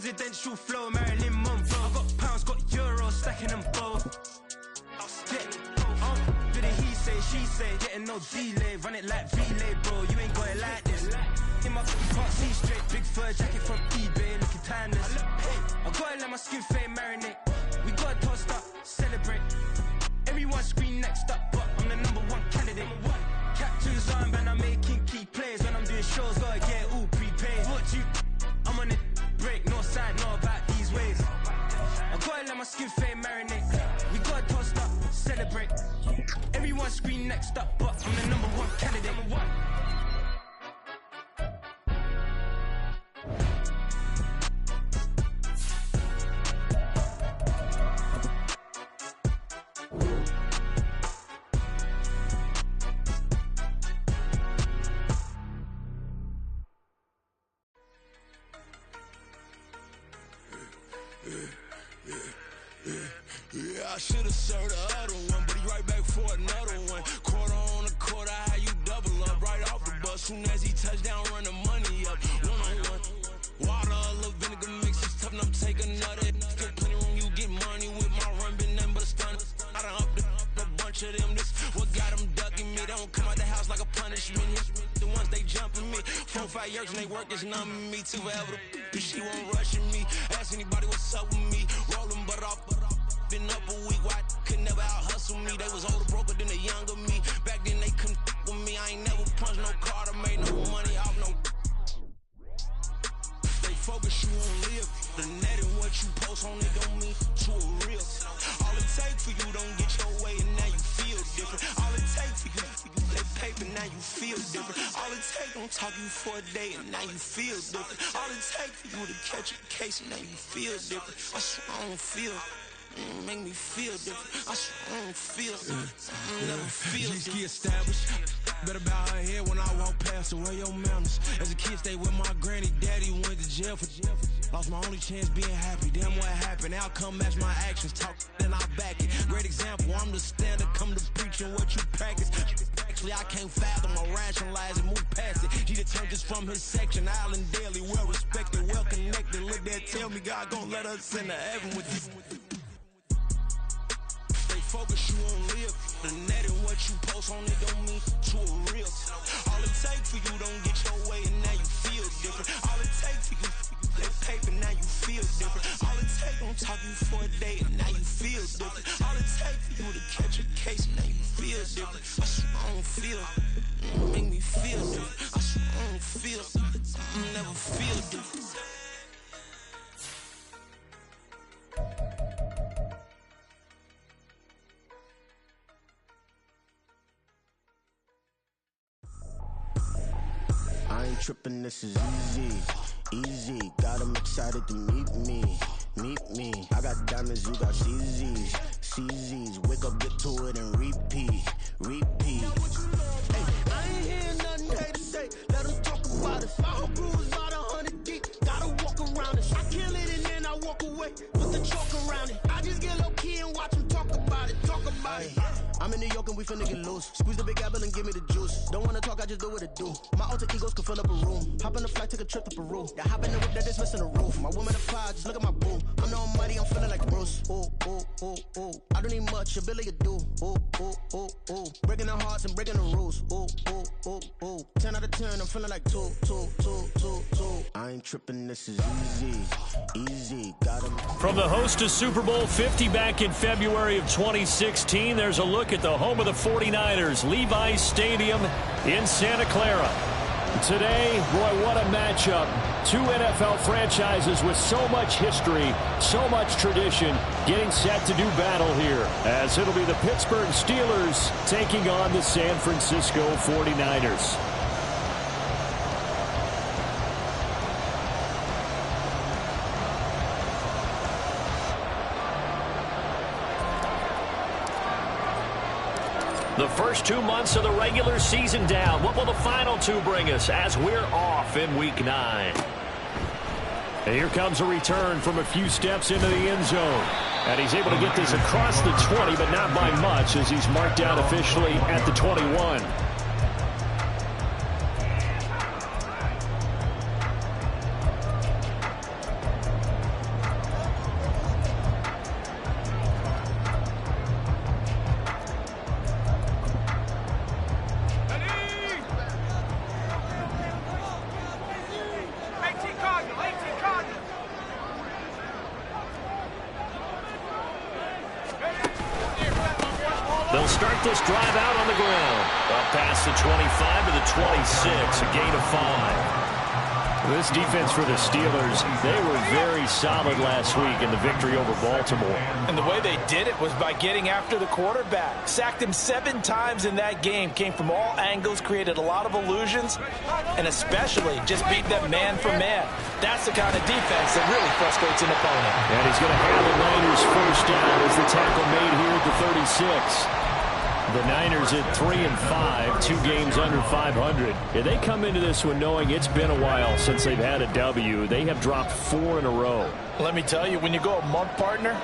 Presidential flow, Marilyn Monroe. I got pounds, got euros, stacking them both. Did it he say, she say, getting no delay, run it like relay, bro. You ain't got it like this. In my can't see straight, big fur jacket from eBay, looking timeless. I gotta let my skin fade marinate. We gotta toast up, celebrate. Everyone scream next up, but I'm the #1 candidate. Captain's armband, I'm making key plays. When I'm doing shows, gotta get all prepaid. What you? I'm on it, break, no side, no about these ways. I gotta let my skin fade marinate. We gotta toast up, celebrate. Everyone scream next up, but I'm the #1 candidate. Yeah, I should've served the other one, but he right back for another one. Quarter on a quarter, how you double up right off the bus. Soon as he touch down, run the money up. One-on-one. Water, a little vinegar mix, it's tough enough to take another. Get plenty room, you get money with my run, been nothing but a stun. I done upped a bunch of them. This what got them ducking me. They don't come out the house like a punishment. The ones they jumping me. 4 or 5 years and they work is numbing me. Too forever. She won't rushing me. Ask anybody what's up with me. Rolling butt off. Been up a week, why could never out hustle me? They was older, broker than the younger me. Back then they couldn't with me. I ain't never punched no card or made no money off no. Stay focused, you won't live. The net and what you post on it don't mean to a real. All it takes for you don't get your way and now you feel different. All it takes for you that paper, now you feel different. All it takes don't talk you for a day and now you feel different. All it takes for you to catch a case and now you feel different. I swear I don't feel. Make me feel different. I swear I don't feel. I never feel different. G-ski established. Better bow her head when I walk past her. Where your manners? As a kid, stayed with my granny. Daddy went to jail for jail. Lost my only chance being happy. Damn, what happened? Outcome match my actions. Talk, then I back it. Great example. I'm the standard. Come to preaching what you practice. Actually, I can't fathom or rationalize and move past it. She determined just from his section. Island daily, well respected, well connected. Look there, tell me God gon' let us into heaven with you. Focus, you won't live. The net and what you post on it don't mean to a real. All it takes for you don't get your way and now you feel different. All it takes for you that paper, now you feel different. All it takes don't talk you for a day and now you feel different. All it takes for you to catch a case and now you feel different. I swear I don't feel. Make me feel different. I swear I don't feel. I never feel different. I ain't trippin', this is easy, easy. Got 'em excited to meet me. I got diamonds, you got CZs, CZs. Wake up, get to it, and repeat. Hey, I ain't hearing nothing they to say. Let 'em talk about it. My whole crew is about 100 deep. Gotta walk around it. I kill it and then I walk away with the chalk around it. I just get low key and watch them talk about it. I'm in New York and we finna get loose. Squeeze the big apple and give me the juice. Don't wanna talk, I just do what it do. My alter egos can fill up a room. Hop on the flight, take a trip to Peru. That hop in the whip that is missing the roof. My woman applied, just look at my boo. I'm no money, I'm feeling like Bruce. Ooh. I don't need much, ability to do. Ooh. Breaking the hearts and breaking the rules. Ooh. 10 out of 10, I'm feeling like 2. I ain't tripping, this is easy. Got 'em. From the host to Super Bowl 50 back in February of 2016, there's a look at the home of the 49ers, Levi's Stadium in Santa Clara. Today, boy, what a matchup. Two NFL franchises with so much history, so much tradition, getting set to do battle here, as it'll be the Pittsburgh Steelers taking on the San Francisco 49ers. The first 2 months of the regular season down. What will the final two bring us as we're off in Week 9? And here comes a return from a few steps into the end zone. And he's able to get this across the 20, but not by much, as he's marked down officially at the 21. start this drive out on the ground. Up past the 25 to the 26, a gain of 5. This defense for the Steelers, they were very solid last week in the victory over Baltimore. And the way they did it was by getting after the quarterback. Sacked him 7 times in that game. Came from all angles, created a lot of illusions, and especially just beat them man for man. That's the kind of defense that really frustrates an opponent. And he's going to have the Niners first down as the tackle made here at the 36. The Niners at 3-5, 2 games under 500. Yeah, they come into this one knowing it's been a while since they've had a W. They have dropped 4 in a row. Let me tell you, when you go a month, partner,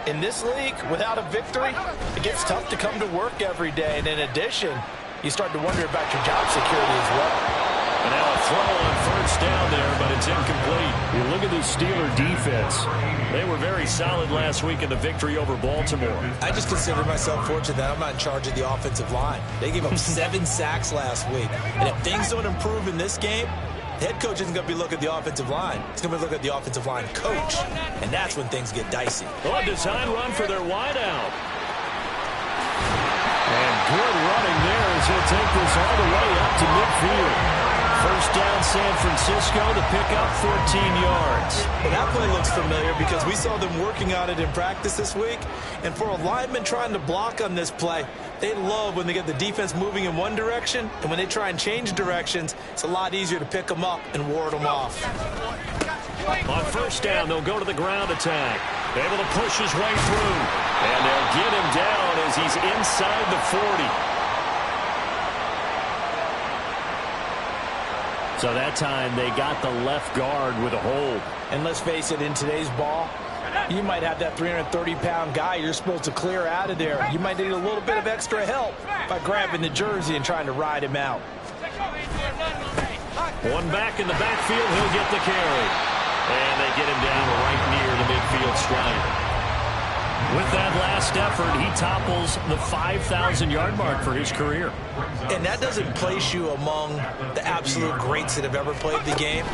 in this league, without a victory, it gets tough to come to work every day. And in addition, you start to wonder about your job security as well. And now a throw on first down there, but it's incomplete. You look at the Steeler defense. They were very solid last week in the victory over Baltimore. I just consider myself fortunate that I'm not in charge of the offensive line. They gave up 7 sacks last week. And if things don't improve in this game, the head coach isn't going to be looking at the offensive line. He's going to be looking at the offensive line coach. And that's when things get dicey. Oh, a design run for their wideout. And good running there as he'll take this all the way up to midfield. First down, San Francisco, the pickup, 14 yards. Well, that play looks familiar because we saw them working on it in practice this week. And for a lineman trying to block on this play, they love when they get the defense moving in one direction. And when they try and change directions, it's a lot easier to pick them up and ward them off. On first down, they'll go to the ground attack. Able to push his way through. And they'll get him down as he's inside the 40. So that time they got the left guard with a hold. And let's face it, in today's ball, you might have that 330-pound guy you're supposed to clear out of there. You might need a little bit of extra help by grabbing the jersey and trying to ride him out. One back in the backfield, he'll get the carry. And they get him down right near the midfield stripe. With that last effort, he topples the 5,000-yard mark for his career. And that doesn't place you among the absolute greats that have ever played the game,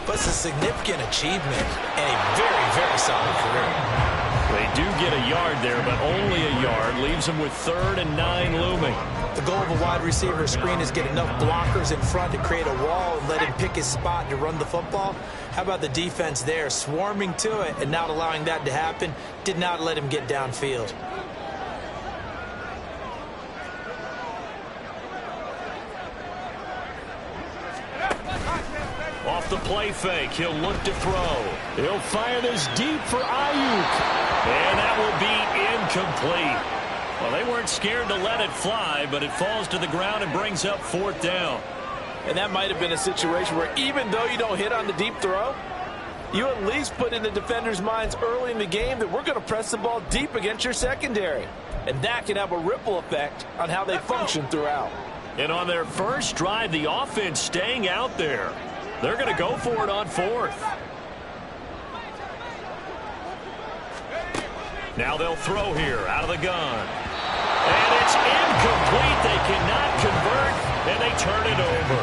but it's a significant achievement and a very, very solid career. They do get a yard there, but only a yard. Leaves them with 3rd and 9 looming. The goal of a wide receiver screen is get enough blockers in front to create a wall and let him pick his spot to run the football. How about the defense there, swarming to it and not allowing that to happen? Did not let him get downfield. Off the play fake, he'll look to throw. He'll fire this deep for Ayuk. And that will be incomplete. Well, they weren't scared to let it fly, but it falls to the ground and brings up 4th down. And that might have been a situation where even though you don't hit on the deep throw, you at least put in the defender's minds early in the game that we're going to press the ball deep against your secondary. And that can have a ripple effect on how they function throughout. And on their first drive, the offense staying out there. They're going to go for it on 4th. Now they'll throw here out of the gun. And it's incomplete. They cannot convert, and they turn it over.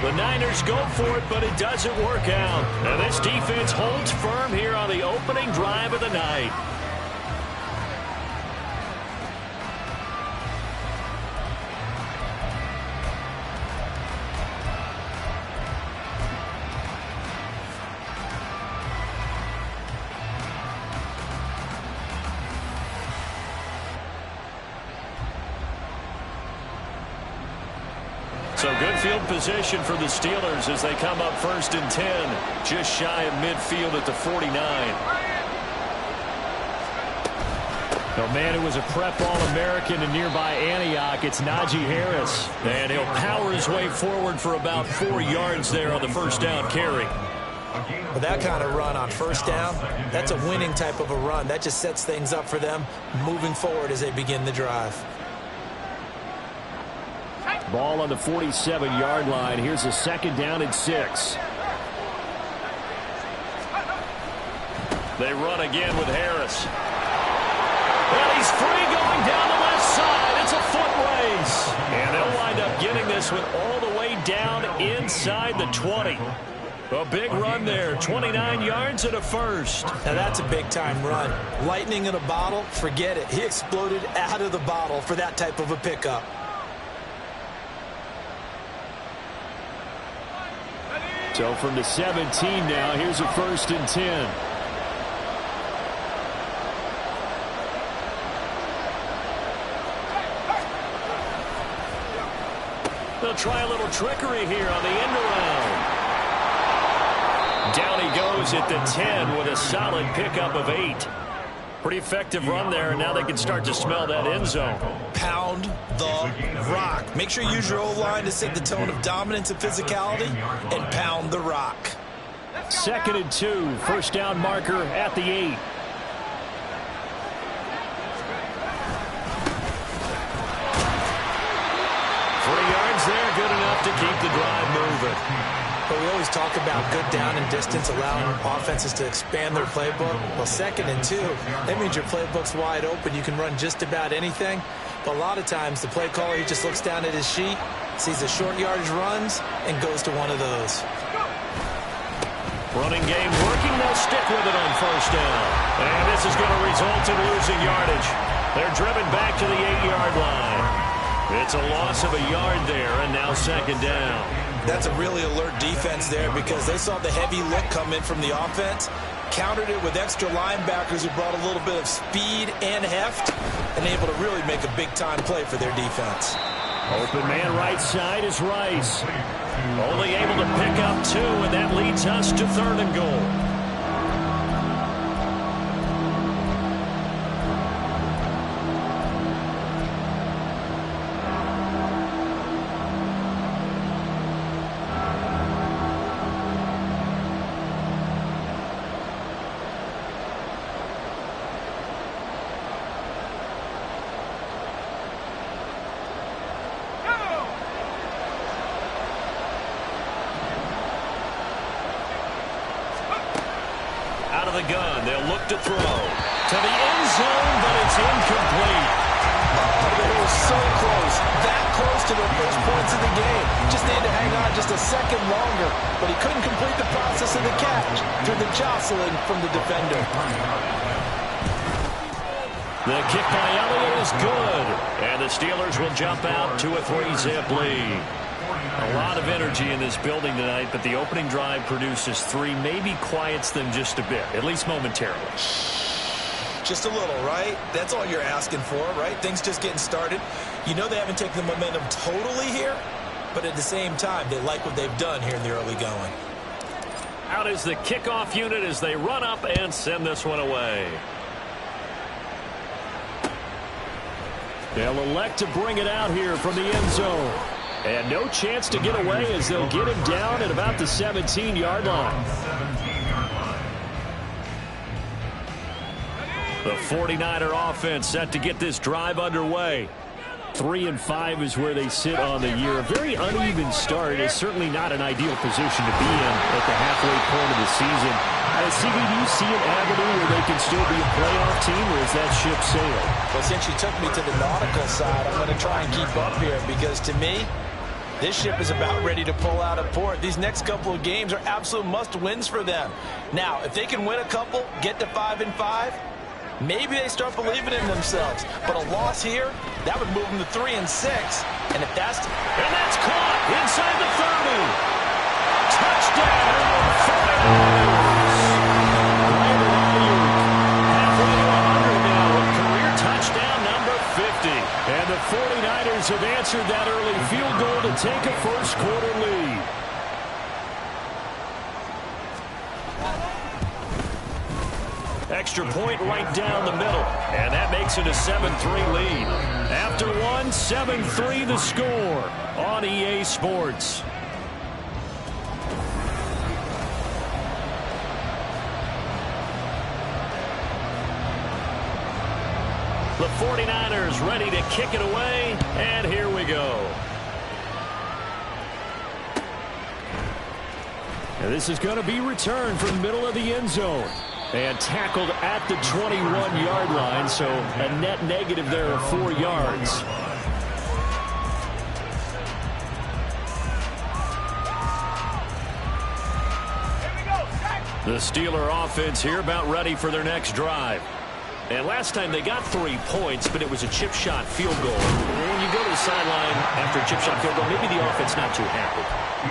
The Niners go for it, but it doesn't work out. And this defense holds firm here on the opening drive of the night. So good field position for the Steelers as they come up 1st and 10, just shy of midfield at the 49. The man who was a prep All-American in nearby Antioch, it's Najee Harris. And he'll power his way forward for about 4 yards there on the first down carry. With that kind of run on first down, that's a winning type of a run. That just sets things up for them moving forward as they begin the drive. Ball on the 47-yard line. Here's a 2nd down and 6. They run again with Harris. Well, he's free going down the left side. It's a foot race. And they'll wind up getting this one all the way down inside the 20. A big run there, 29 yards and a first. Now that's a big-time run. Lightning in a bottle, forget it. He exploded out of the bottle for that type of a pickup. So from the 17 now, here's a 1st and 10. They'll try a little trickery here on the end around. Down he goes at the 10 with a solid pickup of 8. Pretty effective run there, and now they can start to smell that end zone. Pound the rock. Make sure you use your O-line to set the tone of dominance and physicality, and pound the rock. 2nd and 2, first down marker at the 8. There, good enough to keep the drive moving. But we always talk about good down and distance, allowing offenses to expand their playbook. Well, 2nd and 2, that means your playbook's wide open. You can run just about anything. But a lot of times, the play caller, he just looks down at his sheet, sees the short yardage runs, and goes to one of those. Running game working. They'll stick with it on first down. And this is going to result in losing yardage. They're driven back to the 8-yard line. It's a loss of a yard there, and now 2nd down. That's a really alert defense there because they saw the heavy look come in from the offense, countered it with extra linebackers who brought a little bit of speed and heft, and able to really make a big-time play for their defense. Open man right side is Rice. Only able to pick up 2, and that leads us to 3rd and goal. The gun. They'll look to throw to the end zone, but it's incomplete. They were so close, that close to their first points of the game. Just needed to hang on just a second longer, but he couldn't complete the process of the catch through the jostling from the defender. The kick by Elliott is good, and the Steelers will jump out to a 3-zip lead. A lot of energy in this building tonight, but the opening drive produces 3, maybe quiets them just a bit, at least momentarily. Just a little, right? That's all you're asking for, right? Things just getting started. You know they haven't taken the momentum totally here, but at the same time, they like what they've done here in the early going. Out is the kickoff unit as they run up and send this one away. They'll elect to bring it out here from the end zone. And no chance to get away as they'll get him down at about the 17-yard line. The 49er offense set to get this drive underway. 3-5 is where they sit on the year. A very uneven start is certainly not an ideal position to be in at the halfway point of the season. CB, do you see an avenue where they can still be a playoff team, or is that ship sailed? Well, since you took me to the nautical side, I'm going to try and keep up here because to me, this ship is about ready to pull out of port. These next couple of games are absolute must-wins for them. Now, if they can win a couple, get to 5-5, maybe they start believing in themselves. But a loss here, that would move them to 3-6. And if that's... And that's caught inside the 30. Touchdown, 49ers have answered that early field goal to take a first-quarter lead. Extra point right down the middle, and that makes it a 7-3 lead. After one, 7-3 the score on EA Sports. The 49ers ready to kick it away, and here we go. And this is going to be returned from the middle of the end zone. And tackled at the 21-yard line, so a net negative there of 4 yards. The Steeler offense here about ready for their next drive. And last time they got 3 points, but it was a chip shot field goal. When you go to the sideline after a chip shot field goal, maybe the offense not too happy.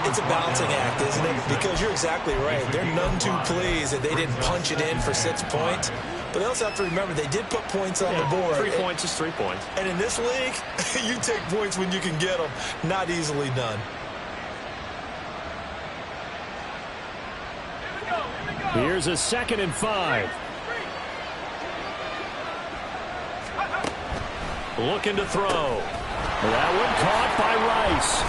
It's a balancing act, isn't it? Because you're exactly right. They're none too pleased that they didn't punch it in for 6 points. But they also have to remember they did put points on the board. 3 points is 3 points. And in this league, you take points when you can get them. Not easily done. Here's a 2nd and 5. Looking to throw. That one caught by Rice.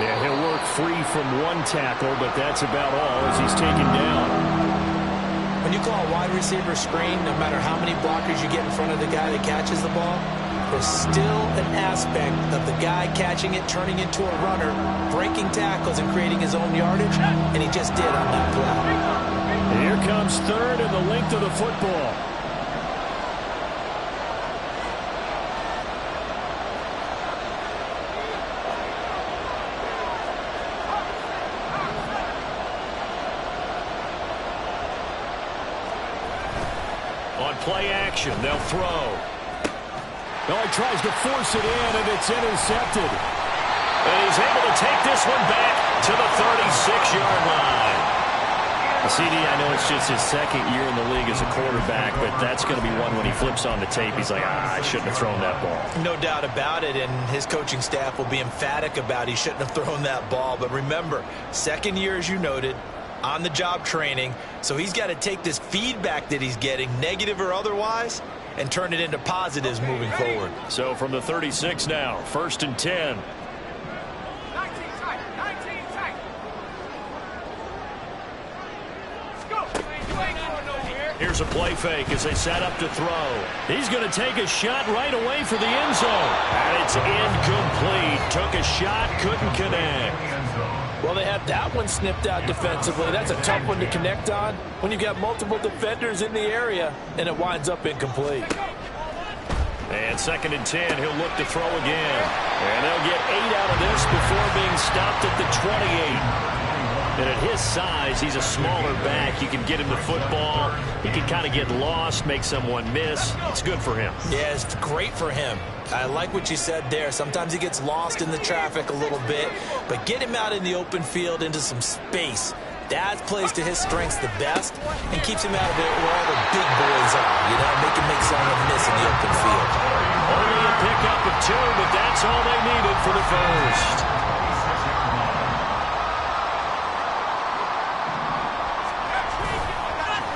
Yeah, he'll work free from one tackle, but that's about all as he's taken down. When you call a wide receiver screen, no matter how many blockers you get in front of the guy that catches the ball, there's still an aspect of the guy catching it, turning into a runner, breaking tackles and creating his own yardage, and he just did on that play. Here comes 3rd and the length of the football. On play action, they'll throw. Oh, he tries to force it in, and it's intercepted. And he's able to take this one back to the 36-yard line. CD, I know it's just his 2nd year in the league as a quarterback, but that's going to be one when he flips on the tape. He's like, I shouldn't have thrown that ball. No doubt about it, and his coaching staff will be emphatic about he shouldn't have thrown that ball. But remember, 2nd year, as you noted, on-the-job training, so he's got to take this feedback that he's getting, negative or otherwise, and turn it into positives moving forward. So from the 36 now, 1st and 10. Here's a play fake as they set up to throw. He's going to take a shot right away for the end zone. And it's incomplete. Took a shot, couldn't connect. Well, they had that one snipped out defensively. That's a tough one to connect on when you've got multiple defenders in the area, and it winds up incomplete. And 2nd and 10, he'll look to throw again. And they'll get 8 out of this before being stopped at the 28. And at his size, he's a smaller back. You can get him the football. He can kind of get lost, make someone miss. It's good for him. Yeah, it's great for him. I like what you said there. Sometimes he gets lost in the traffic a little bit, but get him out in the open field into some space. That plays to his strengths the best and keeps him out of there where all the big boys are. You know, make him make someone miss in the open field. Only a pickup of 2, but that's all they needed for the first.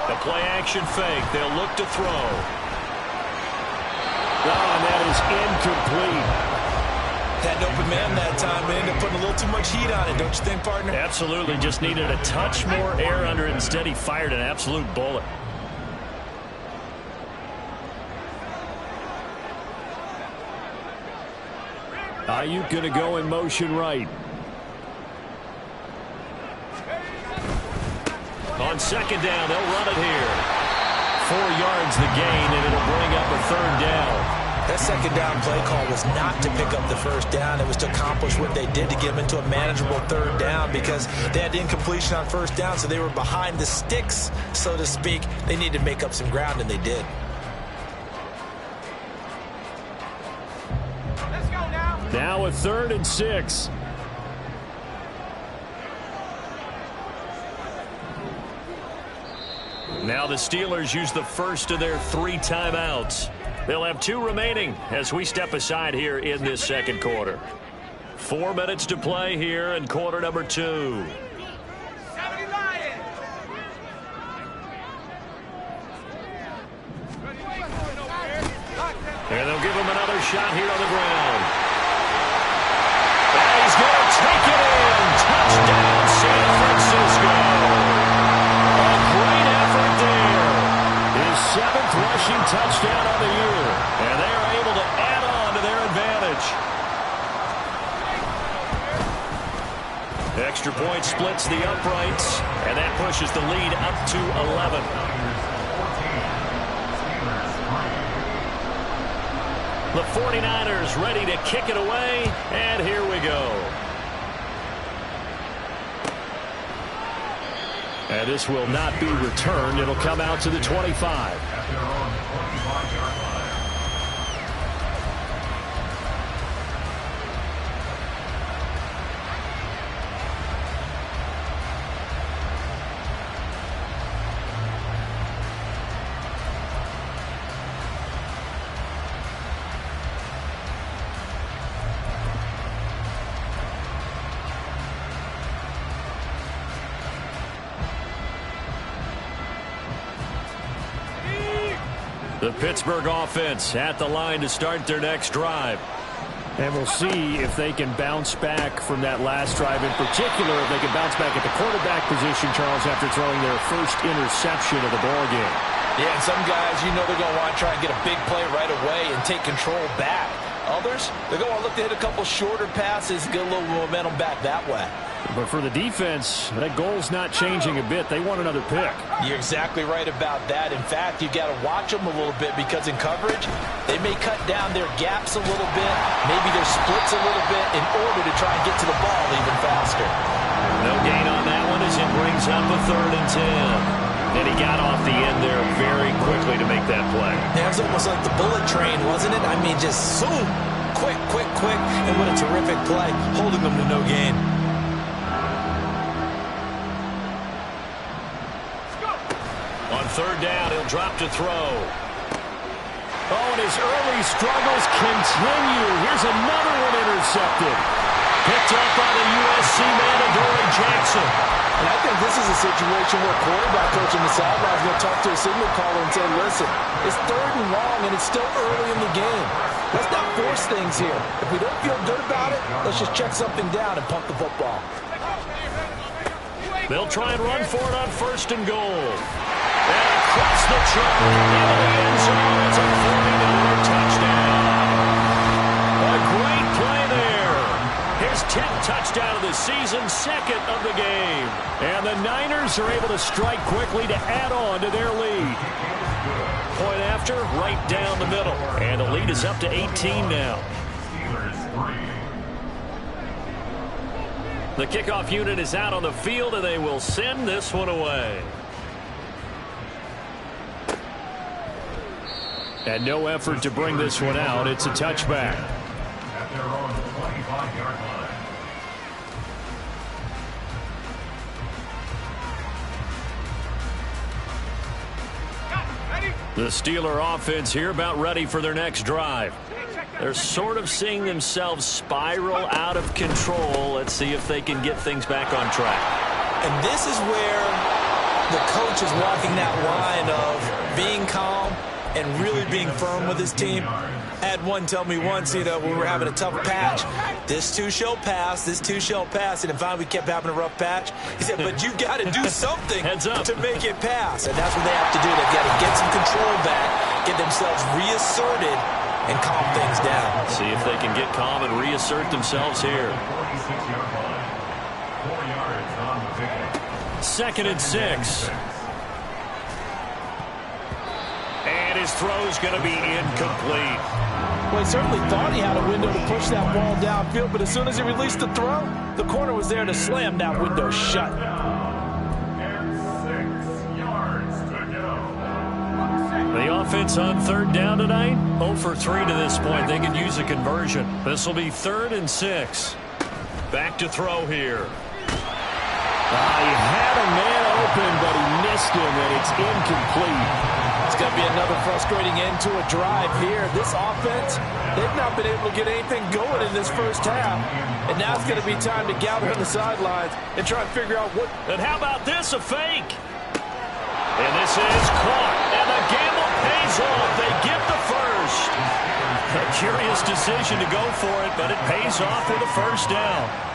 The play action fake. They'll look to throw. And that is incomplete. Had an open man that time, but ended up putting a little too much heat on it, don't you think, partner? Absolutely. Just needed a touch more air under it. Instead, he fired an absolute bullet. Ayuk going to go in motion right. On 2nd down, they'll run it here. 4 yards the gain, and it'll bring up a 3rd down. That 2nd down play call was not to pick up the 1st down. It was to accomplish what they did to get them into a manageable 3rd down because they had incompletion on 1st down, so they were behind the sticks, so to speak. They needed to make up some ground, and they did. Let's go now. Now a 3rd and 6. Now the Steelers use the first of their 3 timeouts. They'll have 2 remaining as we step aside here in this 2nd quarter. 4 minutes to play here in quarter number 2. And they'll give him another shot here on the ground. And he's going to take it in. Touchdown, San Francisco. A great effort there. His 7th rushing touchdown of the year. And they are able to add on to their advantage. Extra point splits the uprights, and that pushes the lead up to 11. The 49ers ready to kick it away, and here we go. And this will not be returned. It'll come out to the 25. The Pittsburgh offense at the line to start their next drive. And we'll see if they can bounce back from that last drive. In particular, if they can bounce back at the quarterback position, Charles, after throwing their first interception of the ballgame. Yeah, and some guys, you know they're going to want to try and get a big play right away and take control back. Others, they're going to want to look to hit a couple shorter passes, get a little momentum back that way. But for the defense, that goal's not changing a bit. They want another pick. You're exactly right about that. In fact, you got to watch them a little bit because in coverage, they may cut down their gaps a little bit, maybe their splits a little bit in order to try and get to the ball even faster. No gain on that one as it brings up a 3rd and 10. And he got off the end there very quickly to make that play. That was almost like the bullet train, wasn't it? I mean, just zoom, quick, and what a terrific play, holding them to no gain. On 3rd down, he'll drop to throw. Oh, and his early struggles continue. Here's another one intercepted. Picked up by the USC man, Adoree Jackson. And I think this is a situation where quarterback coach on the sideline is going to talk to a signal caller and say, listen, it's 3rd and long, and it's still early in the game. Let's not force things here. If we don't feel good about it, let's just check something down and pump the football. They'll try and run for it on 1st and goal. And across the track into the end zone. It's a 49er touchdown. A great play there. His 10th touchdown of the season, 2nd of the game. And the Niners are able to strike quickly to add on to their lead. Point after, right down the middle. And the lead is up to 18 now. The kickoff unit is out on the field, and they will send this one away. And no effort to bring this one out. It's a touchback. At their own 25-yard line. The Steeler offense here about ready for their next drive. They're sort of seeing themselves spiral out of control. Let's see if they can get things back on track. And this is where the coach is walking that line of being calm and really being firm with his team. I had one tell me once, you know, when we were having a tough patch, this too shall pass, this too shall pass. And finally we kept having a rough patch. He said, but you got to do something to make it pass. And that's what they have to do. They've got to get some control back, get themselves reasserted, and calm things down. See if they can get calm and reassert themselves here. 46-yard line. 4 yards on the pick. 2nd and 6. And his throw's going to be incomplete. Well, he certainly thought he had a window to push that ball downfield, but as soon as he released the throw, the corner was there to slam that window shut. And 6 yards to go. The offense on 3rd down tonight, 0 for 3 to this point. They could use a conversion. This will be 3rd and 6. Back to throw here. He had a man open, but he missed him, and it's incomplete. It's going to be another frustrating end to a drive here. This offense, they've not been able to get anything going in this first half. And now it's going to be time to gather on the sidelines and try and figure out what. And how about this, a fake? And this is caught, and the gamble pays off. They get the first. A curious decision to go for it, but it pays off with a first down.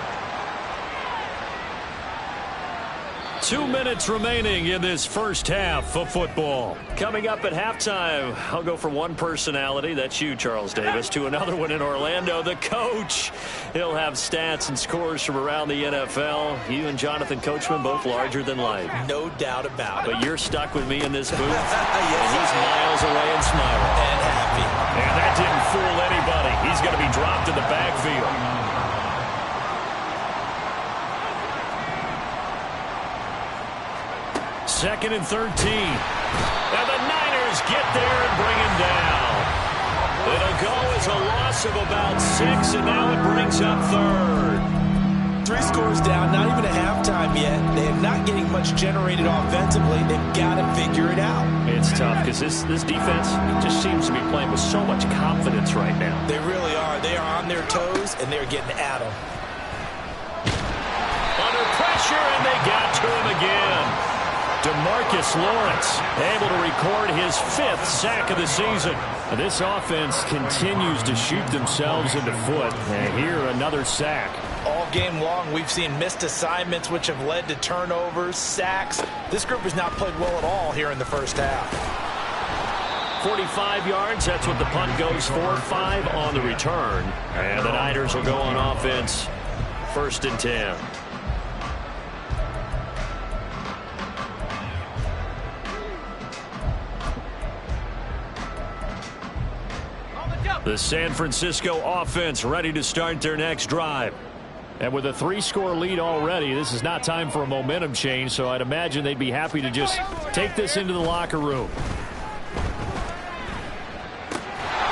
2 minutes remaining in this first half of football. Coming up at halftime, I'll go from one personality, that's you, Charles Davis, to another one in Orlando, the coach. He'll have stats and scores from around the NFL. You and Jonathan Coachman, both larger than life. No doubt about it. But you're stuck with me in this booth, and he's miles away and smiling. And happy. And that didn't fool anybody. He's going to be dropped in the backfield. 2nd and 13. And the Niners get there and bring him down. It'll go as a loss of about 6, and now it brings up 3rd. 3 scores down, not even a halftime yet. They are not getting much generated offensively. They've got to figure it out. It's tough because this defense just seems to be playing with so much confidence right now. They really are. They are on their toes, and they're getting at them. Under pressure, and they got to him again. DeMarcus Lawrence able to record his 5th sack of the season. And this offense continues to shoot themselves in the foot. And here, another sack. All game long, we've seen missed assignments, which have led to turnovers, sacks. This group has not played well at all here in the first half. 45 yards, that's what the punt goes for. 5 on the return. And the Niners will go on offense. 1st and 10. The San Francisco offense ready to start their next drive. And with a 3-score lead already, this is not time for a momentum change, so I'd imagine they'd be happy to just take this into the locker room.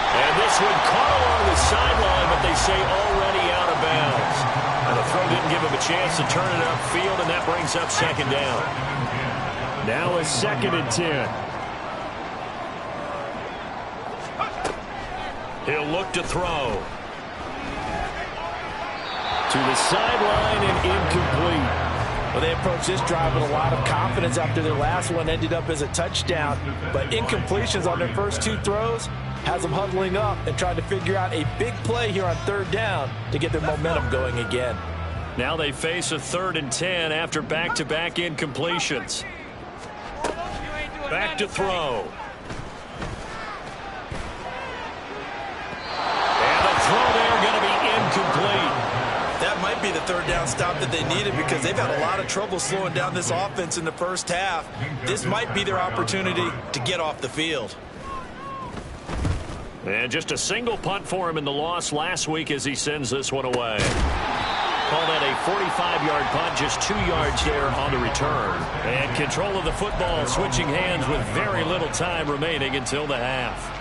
And this one caught along the sideline, but they say already out of bounds. And the throw didn't give him a chance to turn it upfield, and that brings up 2nd down. Now a 2nd and 10. He'll look to throw. To the sideline and incomplete. Well, they approached this drive with a lot of confidence after their last one ended up as a touchdown. But incompletions on their first 2 throws has them huddling up and trying to figure out a big play here on 3rd down to get their momentum going again. Now they face a 3rd and 10 after back-to-back incompletions. Back to throw. Throw there going to be incomplete. That might be the 3rd down stop that they needed because they've had a lot of trouble slowing down this offense in the first half. This might be their opportunity to get off the field. And just a single punt for him in the loss last week as he sends this one away. Call that a 45-yard punt, just 2 yards there on the return. And control of the football switching hands with very little time remaining until the half.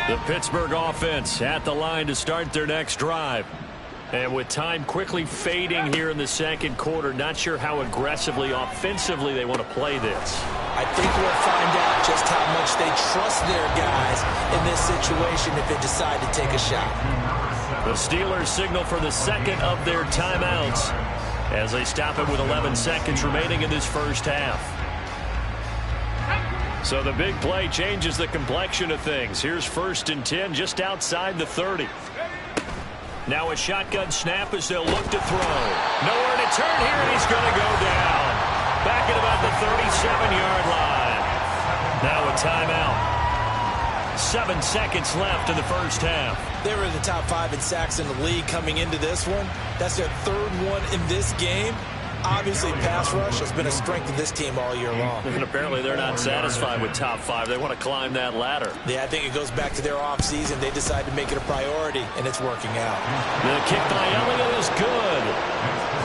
The Pittsburgh offense at the line to start their next drive. And with time quickly fading here in the 2nd quarter, not sure how aggressively, offensively they want to play this. I think we'll find out just how much they trust their guys in this situation if they decide to take a shot. The Steelers signal for the 2nd of their timeouts as they stop it with 11 seconds remaining in this first half. So the big play changes the complexion of things. Here's 1st and 10 just outside the 30. Now a shotgun snap as they'll look to throw. Nowhere to turn here, and he's going to go down. Back at about the 37-yard line. Now a timeout. 7 seconds left in the first half. They were in the top 5 in sacks in the league coming into this one. That's their 3rd one in this game. Obviously, pass rush has been a strength of this team all year long. And apparently they're not satisfied with top 5. They want to climb that ladder. Yeah, I think it goes back to their offseason. They decided to make it a priority, and it's working out. The kick by Elliott is good.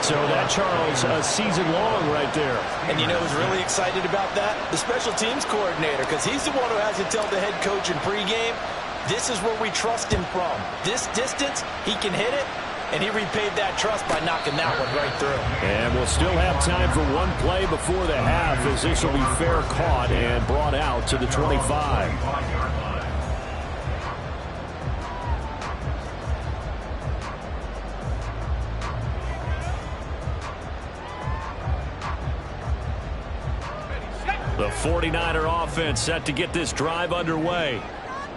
So that, Charles, a season long right there. And you know who's really excited about that? The special teams coordinator, because he's the one who has to tell the head coach in pregame, this is where we trust him from. This distance, he can hit it. And he repaid that trust by knocking that one right through. And we'll still have time for one play before the half as this will be fair caught and brought out to the 25. The 49er offense set to get this drive underway.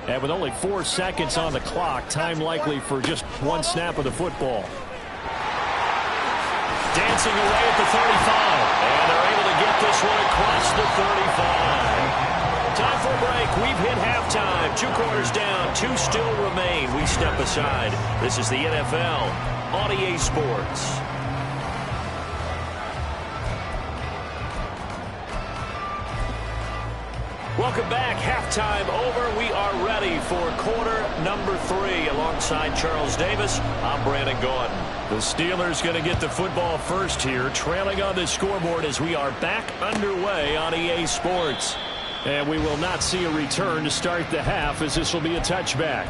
And with only 4 seconds on the clock, time likely for just one snap of the football. Dancing away at the 35. And they're able to get this one across the 35. Time for a break. We've hit halftime. 2 quarters down. 2 still remain. We step aside. This is the NFL on EA Sports. Welcome back. Halftime over. We are ready for quarter number 3. Alongside Charles Davis, I'm Brandon Gordon. The Steelers going to get the football first here, trailing on the scoreboard as we are back underway on EA Sports. And we will not see a return to start the half, as this will be a touchback.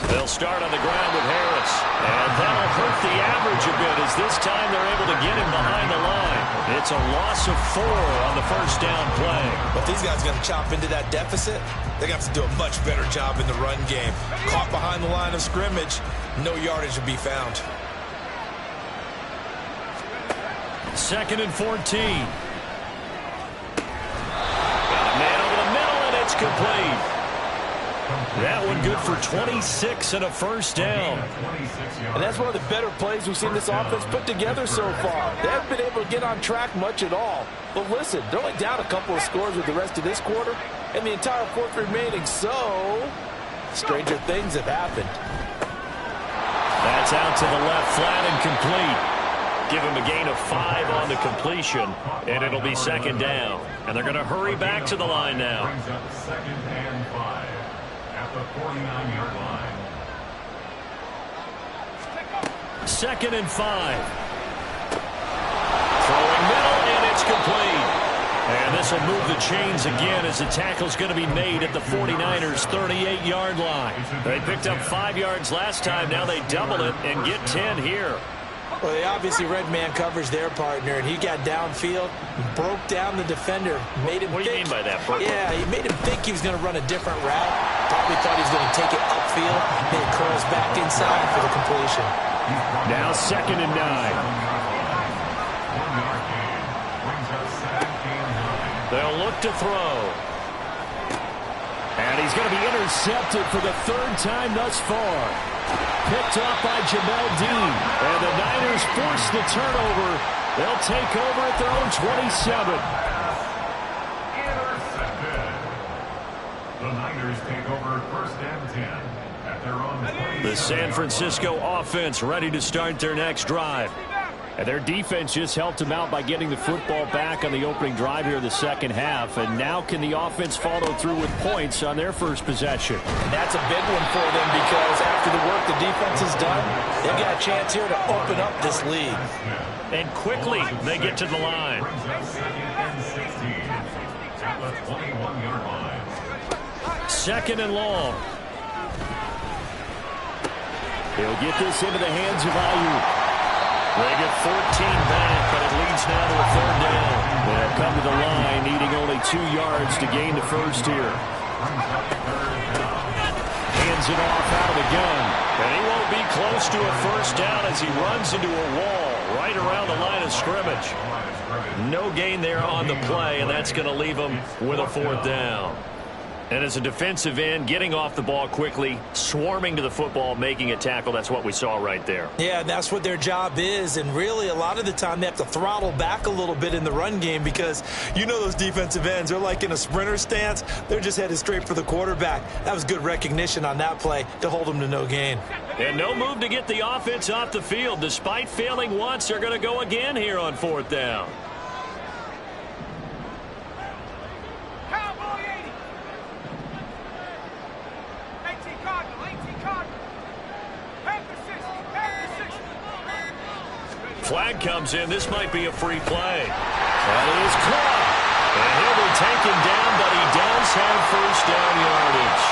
They'll start on the ground with Harris. And that'll hurt the average a bit, as this time they're able to get him behind the line. It's a loss of 4 on the first down play. But these guys are going to chop into that deficit. They're going to have to do a much better job in the run game. Caught behind the line of scrimmage, no yardage to be found. 2nd and 14. Got a man over the middle, and it's complete. That one good for 26 and a first down. And that's one of the better plays we've seen this offense put together so far. They haven't been able to get on track much at all. But listen, they're only down a couple of scores with the rest of this quarter and the entire fourth remaining. So, stranger things have happened. That's out to the left, flat and complete. Give him a gain of 5 on the completion, and it'll be 2nd down. And they're going to hurry back to the line now. 2nd and 5 at the 49-yard line. 2nd and 5. Throwing middle, and it's complete. And this will move the chains again, as the tackle's going to be made at the 49ers' 38-yard line. They picked up 5 yards last time. Now they double it and get 10 here. Well, they obviously red man coverage their partner, and he got downfield, broke down the defender, made him What do you mean by that, Bert? Yeah, he made him think he was going to run a different route. Probably thought he was going to take it upfield, then it curls back inside for the completion. Now 2nd and 9. They'll look to throw. And he's going to be intercepted for the 3rd time thus far. Picked off by Jamel Dean. And the Niners force the turnover. They'll take over at their own 27. Intercepted. The Niners take over 1st and 10 at their own 27. The San Francisco offense ready to start their next drive. And their defense just helped them out by getting the football back on the opening drive here in the second half. And now can the offense follow through with points on their first possession? That's a big one for them, because after the work the defense has done, they've got a chance here to open up this lead. And quickly they get to the line. 2nd and 16 at the 21-yard line. 2nd and long. He'll get this into the hands of Ayuk. They get 14 back, but it leads now to a 3rd down. They'll come to the line, needing only 2 yards to gain the first here. Hands it off out of the gun. And he won't be close to a first down as he runs into a wall right around the line of scrimmage. No gain there on the play, and that's going to leave him with a 4th down. And as a defensive end, getting off the ball quickly, swarming to the football, making a tackle, that's what we saw right there. Yeah, that's what their job is. And really, a lot of the time, they have to throttle back a little bit in the run game, because you know those defensive ends, they're like in a sprinter stance. They're just headed straight for the quarterback. That was good recognition on that play to hold them to no gain. And no move to get the offense off the field. Despite failing once, they're going to go again here on 4th down. Flag comes in. This might be a free play. That is caught. And he'll be taken down, but he does have first down yardage.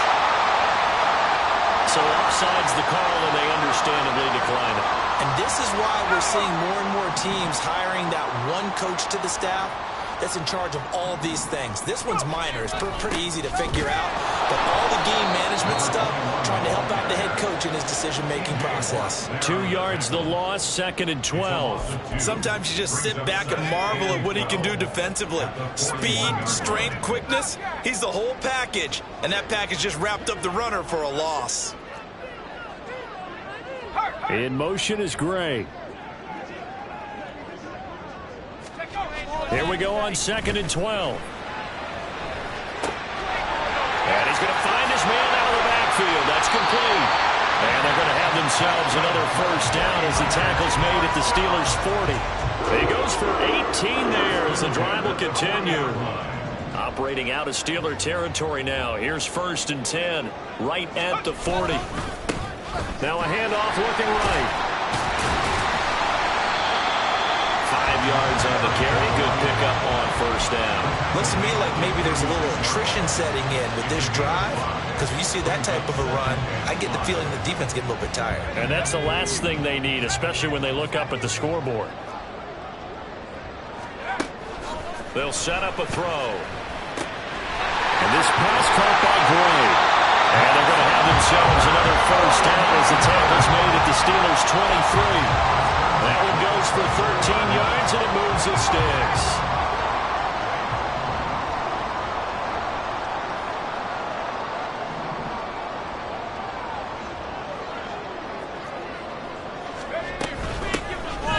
So offsides the call, and they understandably decline it. And this is why we're seeing more and more teams hiring that one coach to the staff that's in charge of all these things. This one's minor. It's pretty easy to figure out. But all the game management stuff, trying to help out the head coach in his decision-making process. 2 yards the loss, 2nd and 12. Sometimes you just sit back and marvel at what he can do defensively. Speed, strength, quickness, he's the whole package. And that package just wrapped up the runner for a loss. In motion is Gray. Here we go on 2nd and 12. themselves another first down as the tackle's made at the Steelers' 40. He goes for 18 there as the drive will continue. Operating out of Steeler territory now. Here's 1st and 10, right at the 40. Now a handoff looking right. 5 yards on the carry. Good pickup on first down. Looks to me like maybe there's a little attrition setting in with this drive, because when you see that type of a run, I get the feeling the defense gets a little bit tired. And that's the last thing they need, especially when they look up at the scoreboard. They'll set up a throw. And this pass caught by Gray. And they're going to have themselves another first down as the tackle's made at the Steelers' 23. That one goes for 13 yards, and it moves the sticks.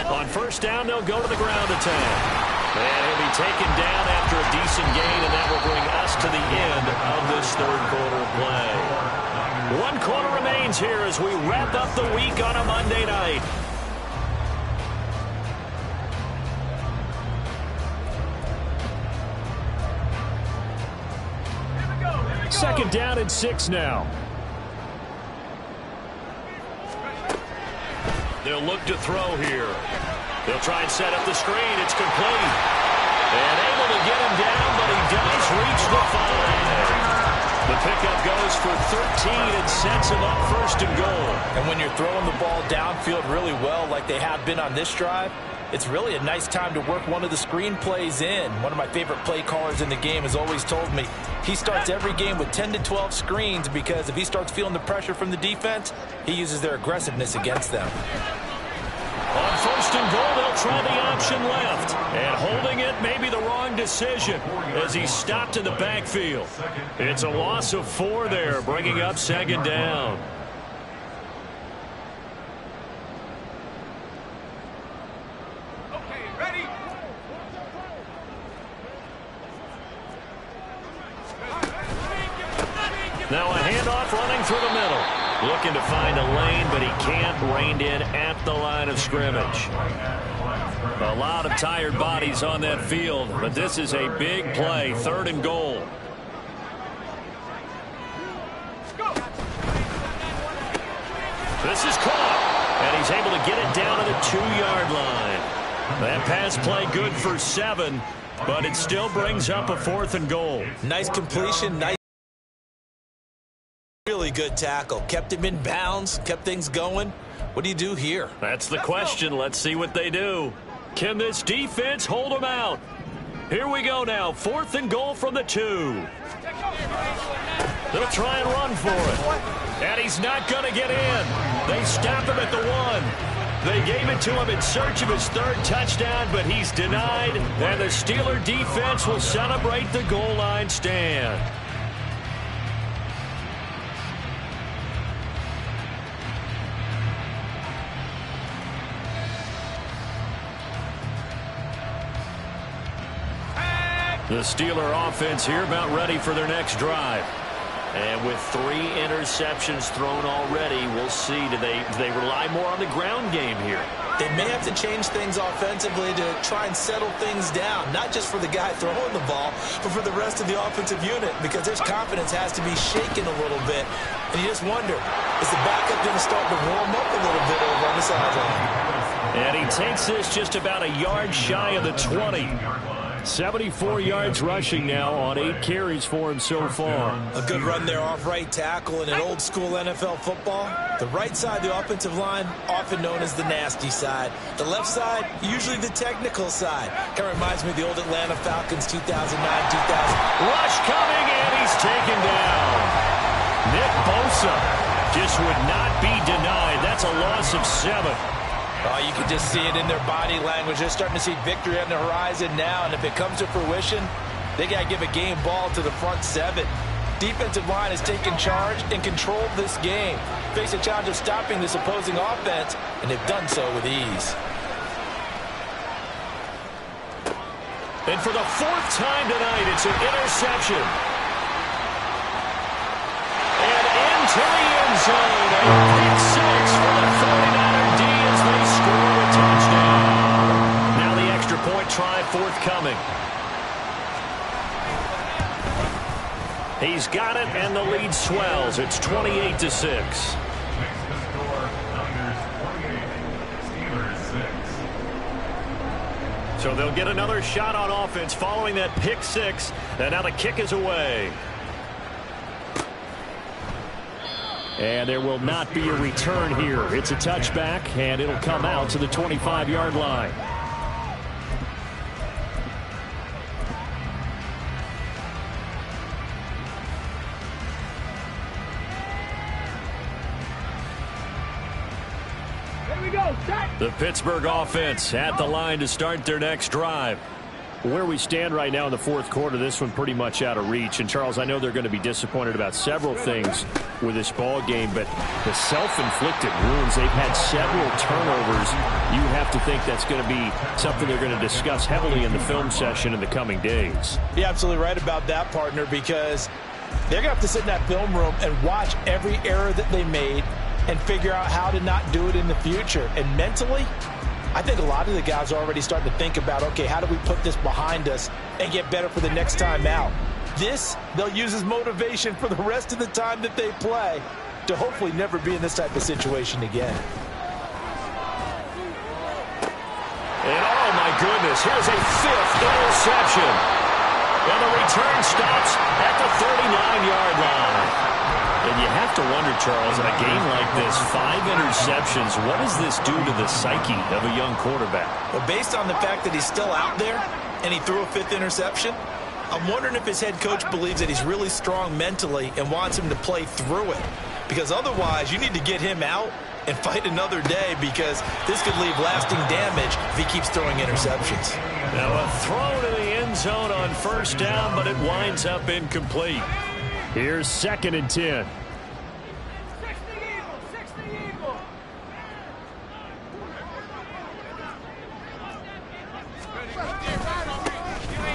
On first down, they'll go to the ground attack. And he'll be taken down after a decent gain, and that will bring us to the end of this third quarter of play. 1 quarter remains here as we wrap up the week on a Monday night. Second down and 6 now. They'll look to throw here. They'll try and set up the screen. It's complete. And able to get him down, but he does reach the 5. The pickup goes for 13 and sets him up 1st and goal. And when you're throwing the ball downfield really well like they have been on this drive, it's really a nice time to work one of the screen plays in. One of my favorite play callers in the game has always told me he starts every game with 10 to 12 screens, because if he starts feeling the pressure from the defense, he uses their aggressiveness against them. On 1st and goal, they'll try the option left. And holding it may be the wrong decision as he stopped in the backfield. It's a loss of 4 there, bringing up 2nd down. Okay, ready? Now a handoff running through the middle. Looking to find a lane, but he can't. Reined in at the line of scrimmage. A lot of tired bodies on that field, but this is a big play. 3rd and goal. This is caught, and he's able to get it down to the 2-yard line. That pass play good for 7, but it still brings up a 4th and goal. Nice completion, nice. Really good tackle. Kept him in bounds, kept things going. What do you do here? That's the question. Let's see what they do. Can this defense hold them out? Here we go now. 4th and goal from the 2. They'll try and run for it. And he's not going to get in. They stop him at the 1. They gave it to him in search of his 3rd touchdown, but he's denied. And the Steeler defense will celebrate the goal line stand. The Steeler offense here about ready for their next drive. And with 3 interceptions thrown already, we'll see. Do they rely more on the ground game here? They may have to change things offensively to try and settle things down, not just for the guy throwing the ball, but for the rest of the offensive unit, because their confidence has to be shaken a little bit. And you just wonder, is the backup going to start to warm up a little bit over on the sideline? And he takes this just about a yard shy of the 20. 74 yards rushing now on 8 carries for him so far. A good run there off right tackle in an old school NFL football. The right side, the offensive line, often known as the nasty side. The left side, usually the technical side. Kind of reminds me of the old Atlanta Falcons 2009-2000. Rush coming, and he's taken down. Nick Bosa just would not be denied. That's a loss of 7. Oh, you can just see it in their body language. They're starting to see victory on the horizon now, and if it comes to fruition, they got to give a game ball to the front 7. Defensive line has taken charge and controlled this game. Face a challenge of stopping this opposing offense, and they've done so with ease. And for the 4th time tonight, it's an interception. And into the end zone. A pick 6 for the coming. He's got it, and the lead swells. It's 28-6. Makes the score Niners 28, Steelers 6. So they'll get another shot on offense following that pick six, and now the kick is away. And there will not be a return here. It's a touchback, and it'll come out to the 25-yard line. The Pittsburgh offense at the line to start their next drive. Where we stand right now in the fourth quarter, this one pretty much out of reach. And, Charles, I know they're going to be disappointed about several things with this ball game, but the self-inflicted wounds, they've had several turnovers. You have to think that's going to be something they're going to discuss heavily in the film session in the coming days. You're absolutely right about that, partner, because they're going to have to sit in that film room and watch every error that they made and figure out how to not do it in the future. And mentally, I think a lot of the guys are already starting to think about, okay, how do we put this behind us and get better for the next time out? This, they'll use as motivation for the rest of the time that they play to hopefully never be in this type of situation again. And oh my goodness, here's a fifth interception. And the return stops at the 39-yard line. And you have to wonder, Charles, in a game like this, 5 interceptions, what does this do to the psyche of a young quarterback? Well, based on the fact that he's still out there and he threw a 5th interception, I'm wondering if his head coach believes that he's really strong mentally and wants him to play through it. Because otherwise, you need to get him out and fight another day, because this could leave lasting damage if he keeps throwing interceptions. Now a throw to the end zone on first down, but it winds up incomplete. Here's 2nd and 10.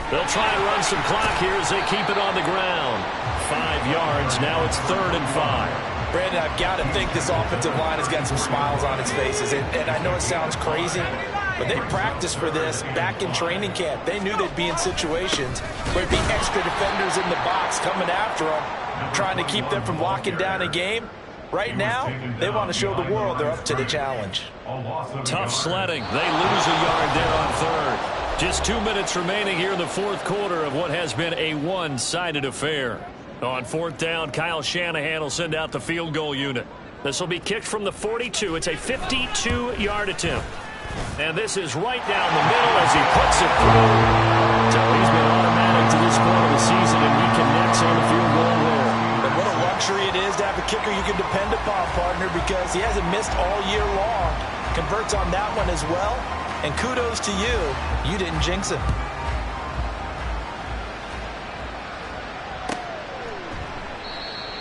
They'll try and run some clock here as they keep it on the ground. 5 yards. Now it's 3rd and 5. Brandon, I've got to think this offensive line has got some smiles on its faces. And I know it sounds crazy, but they practiced for this back in training camp. They knew they'd be in situations where there'd be extra defenders in the box coming after them, trying to keep them from locking down a game. Right now, they want to show the world they're up to the challenge. Tough sledding. They lose a yard there on 3rd. Just 2 minutes remaining here in the fourth quarter of what has been a one-sided affair. On 4th down, Kyle Shanahan will send out the field goal unit. This will be kicked from the 42. It's a 52-yard attempt. And this is right down the middle as he puts it through. So he's been automatic to this point of the season, and he connects on the field goal roll. And what a luxury it is to have a kicker you can depend upon, partner, because he hasn't missed all year long. Converts on that one as well. And kudos to you. You didn't jinx him.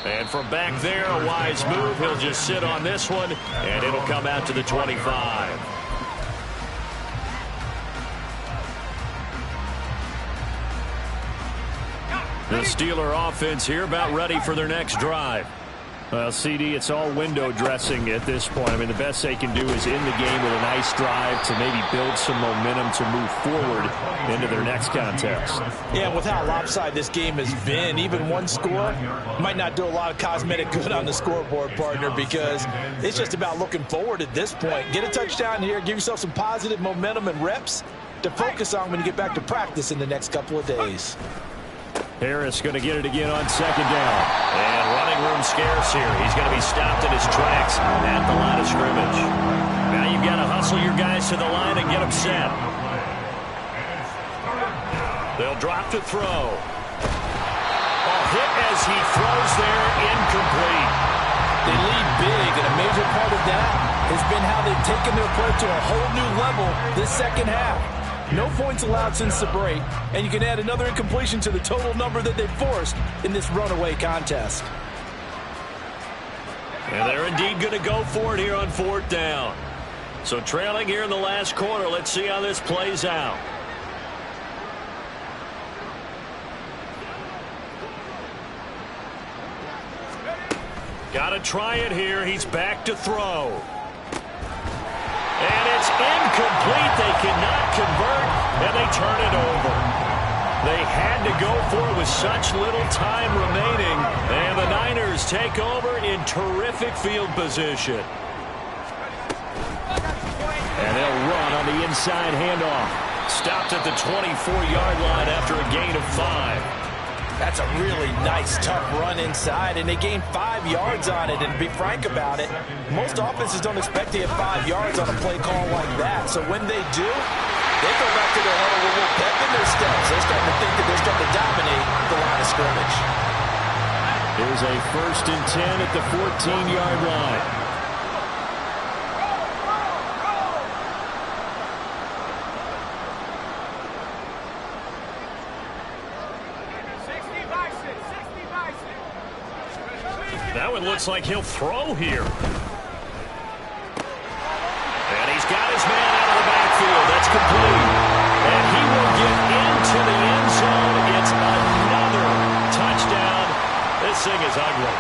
And from back there, a wise move. He'll just sit on this one, and it'll come out to the 25. The Steeler offense here about ready for their next drive. Well, CD, it's all window dressing at this point. I mean, the best they can do is in the game with a nice drive to maybe build some momentum to move forward into their next contest. Yeah, with how lopsided this game has been, even one score might not do a lot of cosmetic good on the scoreboard, partner, because it's just about looking forward at this point. Get a touchdown here, give yourself some positive momentum and reps to focus on when you get back to practice in the next couple of days. Harris going to get it again on 2nd down. And running room scarce here. He's going to be stopped in his tracks at the line of scrimmage. Now you've got to hustle your guys to the line and get them set. They'll drop to throw. A hit as he throws there, incomplete. They lead big, and a major part of that has been how they've taken their play to a whole new level this second half. No points allowed since the break, and you can add another incompletion to the total number that they've forced in this runaway contest. And they're indeed going to go for it here on 4th down. So trailing here in the last quarter, let's see how this plays out. Got to try it here. He's back to throw. And it's incomplete. They cannot convert, and they turn it over. They had to go for it with such little time remaining, and the Niners take over in terrific field position. And they'll run on the inside handoff. Stopped at the 24-yard line after a gain of 5. That's a really nice, tough run inside, and they gained 5 yards on it. And to be frank about it, most offenses don't expect to get 5 yards on a play call like that. So when they do, they go back to their huddle with a little pep in their steps. They're starting to think that they're starting to dominate the line of scrimmage. Here's a 1st and 10 at the 14-yard line. That one looks like he'll throw here. And he's got his man out of the backfield. That's complete. And he will get into the end zone. It's another touchdown. This thing is ugly.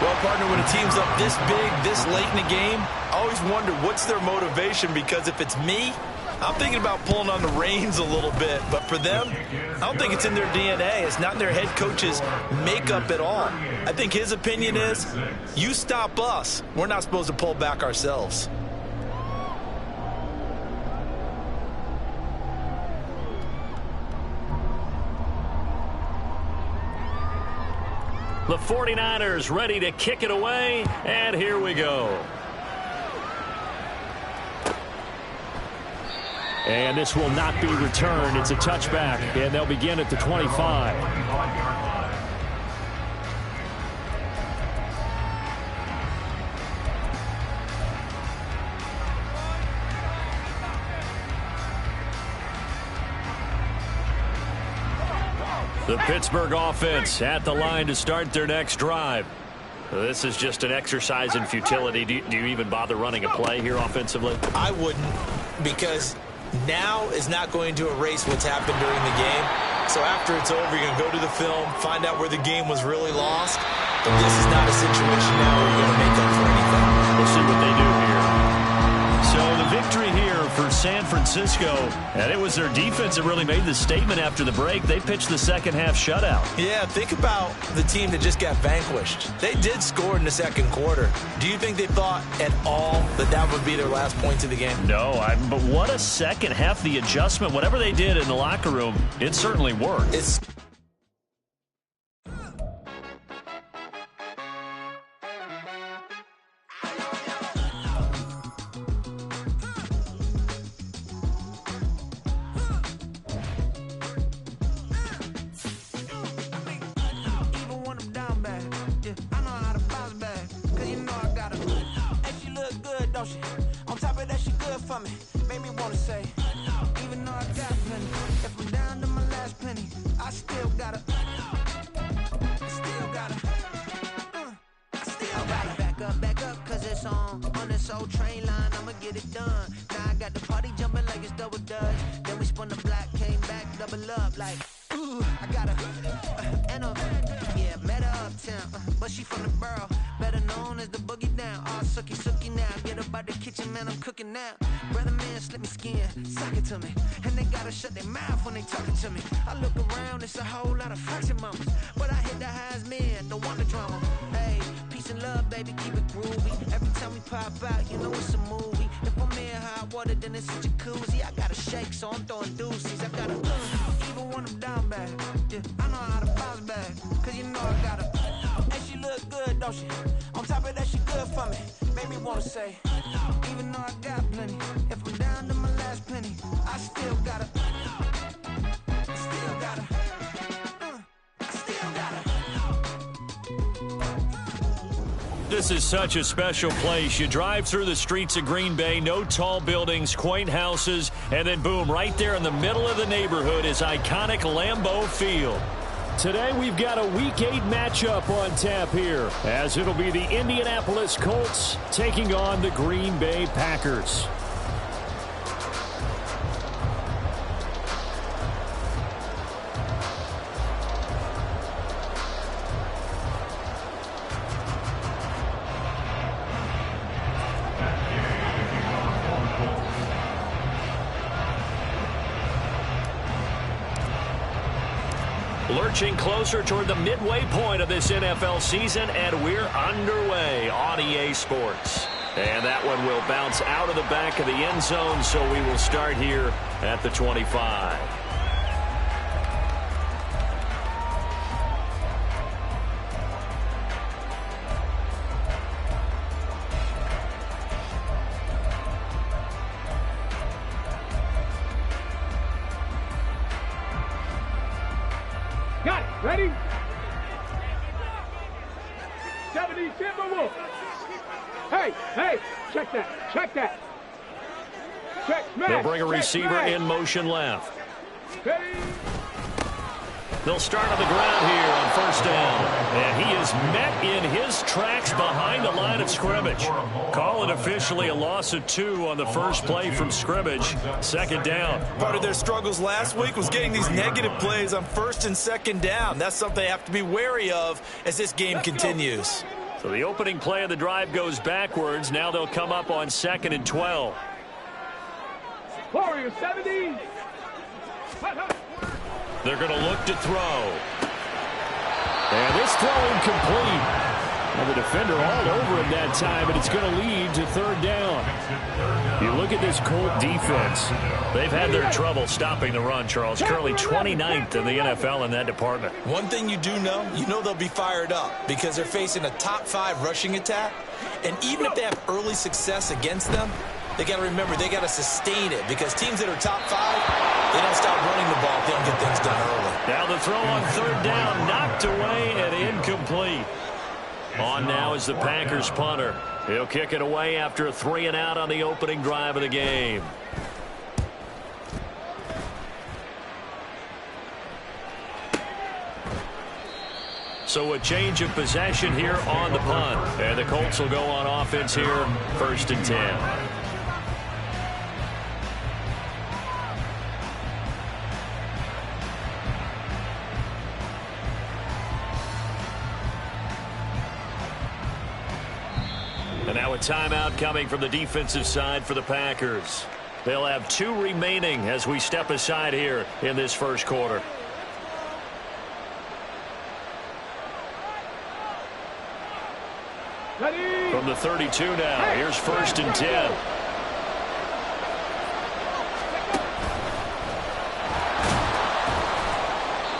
Well, partner, when a team's up this big, this late in the game, I always wonder what's their motivation, because if it's me, I'm thinking about pulling on the reins a little bit. But for them, I don't think it's in their DNA. It's not in their head coach's makeup at all. I think his opinion is, you stop us, we're not supposed to pull back ourselves. The 49ers ready to kick it away, and here we go. And this will not be returned. It's a touchback, and they'll begin at the 25. The Pittsburgh offense at the line to start their next drive. This is just an exercise in futility. Do you even bother running a play here offensively? I wouldn't, because now is not going to erase what's happened during the game. So after it's over, you're going to go to the film, find out where the game was really lost. But this is not a situation now where you're going to make up for anything. We'll see what they do here. So the victory here for San Francisco, and it was their defense that really made the statement after the break. They pitched the second half shutout. Yeah, think about the team that just got vanquished. They did score in the second quarter. Do you think they thought at all that that would be their last points of the game? No, but what a second half. The adjustment, whatever they did in the locker room, it certainly worked. It's on top of that, she good for me. Made me wanna say, even though I got plenty, if I'm down to my last penny, I still gotta back up, cause it's on this old train line, I'ma get it done. Now I got the party jumping like it's double dutch. Then we spun the block, came back, double up, like, ooh, I got yeah, met her uptown, but she from the borough, better known as the boogie down. All sookie now, get up out the kitchen, man, I'm cooking now. Brother man, slip me skin, suck it to me, and they gotta shut their mouth when they talking to me. I look around, it's a whole lot of fraction mamas, but I hit the highs, man, don't want the drama. Hey, peace and love, baby, keep it groovy. Every time we pop out, you know it's a movie. If I'm in hot water, then it's a jacuzzi. I gotta shake, so I'm throwing deuces. I gotta, even when I'm down bad, yeah, I know how to bounce back, cause you know I gotta, and she look good, don't she? On top of that, she good for me. Made me wanna say, even though I got plenty, if I'm down to my last penny, I still gotta. This is such a special place. You drive through the streets of Green Bay, no tall buildings, quaint houses, and then boom, right there in the middle of the neighborhood is iconic Lambeau Field. Today we've got a Week 8 matchup on tap here, as it'll be the Indianapolis Colts taking on the Green Bay Packers. Lurching closer toward the midway point of this NFL season, and we're underway on EA Sports. And that one will bounce out of the back of the end zone, so we will start here at the 25. Got it. Ready? 70 Timberwolves. Hey, check that. Check, smash. They'll bring a receiver in motion left. Ready? They'll start on the ground here on first down. And he is met in his tracks behind the line of scrimmage. Call it officially a loss of 2 on the first play from scrimmage. Second down. Part of their struggles last week was getting these negative plays on first and second down. That's something they have to be wary of as this game continues. So the opening play of the drive goes backwards. Now they'll come up on 2nd and 12. Warrior 70. They're going to look to throw. And this throw incomplete. And the defender all over him that time, and it's going to lead to third down. You look at this Colt defense. They've had their trouble stopping the run, Charles. Currently 29th in the NFL in that department. One thing you do know, they'll be fired up because they're facing a top 5 rushing attack. And even if they have early success against them, they got to remember they got to sustain it because teams that are top 5, they don't stop running the ball if they don't get things done early. Now the throw on third down, knocked away and incomplete. On now is the Packers punter. He'll kick it away after a 3-and-out on the opening drive of the game. So a change of possession here on the punt. And the Colts will go on offense here, 1st and 10. And now a timeout coming from the defensive side for the Packers. They'll have 2 remaining as we step aside here in this first quarter. Ready? From the 32 now, here's 1st and 10.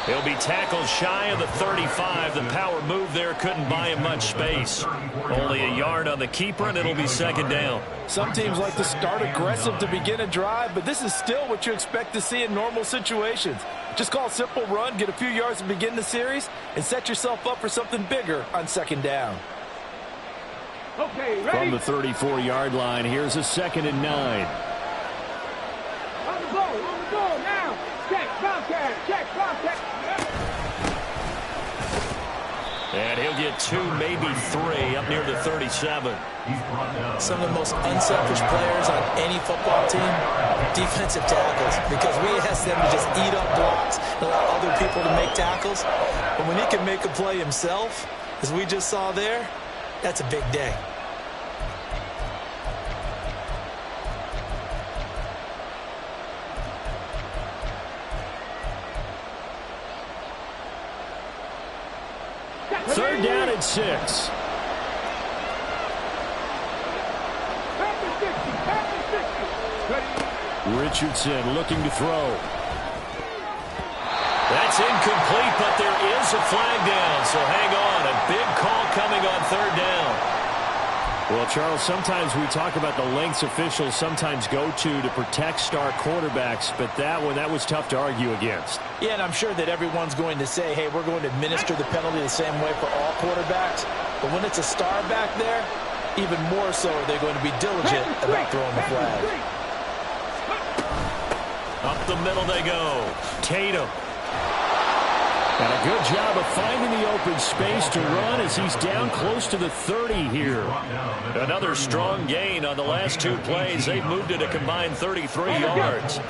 He'll be tackled shy of the 35. The power move there couldn't buy him much space. Only a yard on the keeper, and it'll be 2nd down. Some teams like to start aggressive to begin a drive, but this is still what you expect to see in normal situations. Just call a simple run, get a few yards to begin the series, and set yourself up for something bigger on 2nd down. Okay, ready? From the 34-yard line, here's a 2nd and 9. On the ball, now. Check, Bobcat. And he'll get 2, maybe 3, up near the 37. Some of the most unselfish players on any football team, defensive tackles, because we ask them to just eat up blocks and allow other people to make tackles. But when he can make a play himself, as we just saw there, that's a big day. Third down and 6. Richardson looking to throw. That's incomplete, but there is a flag down, so hang on. A big call coming on third down. Well, Charles, sometimes we talk about the lengths officials sometimes go to protect star quarterbacks, but that was tough to argue against. Yeah, and I'm sure that everyone's going to say, hey, we're going to administer the penalty the same way for all quarterbacks. But when it's a star back there, even more so are they going to be diligent about throwing the flag. Up the middle they go. Tatum. And a good job of finding the open space to run as he's down close to the 30 here. Another strong gain on the last 2 plays. They've moved it a combined 33 yards.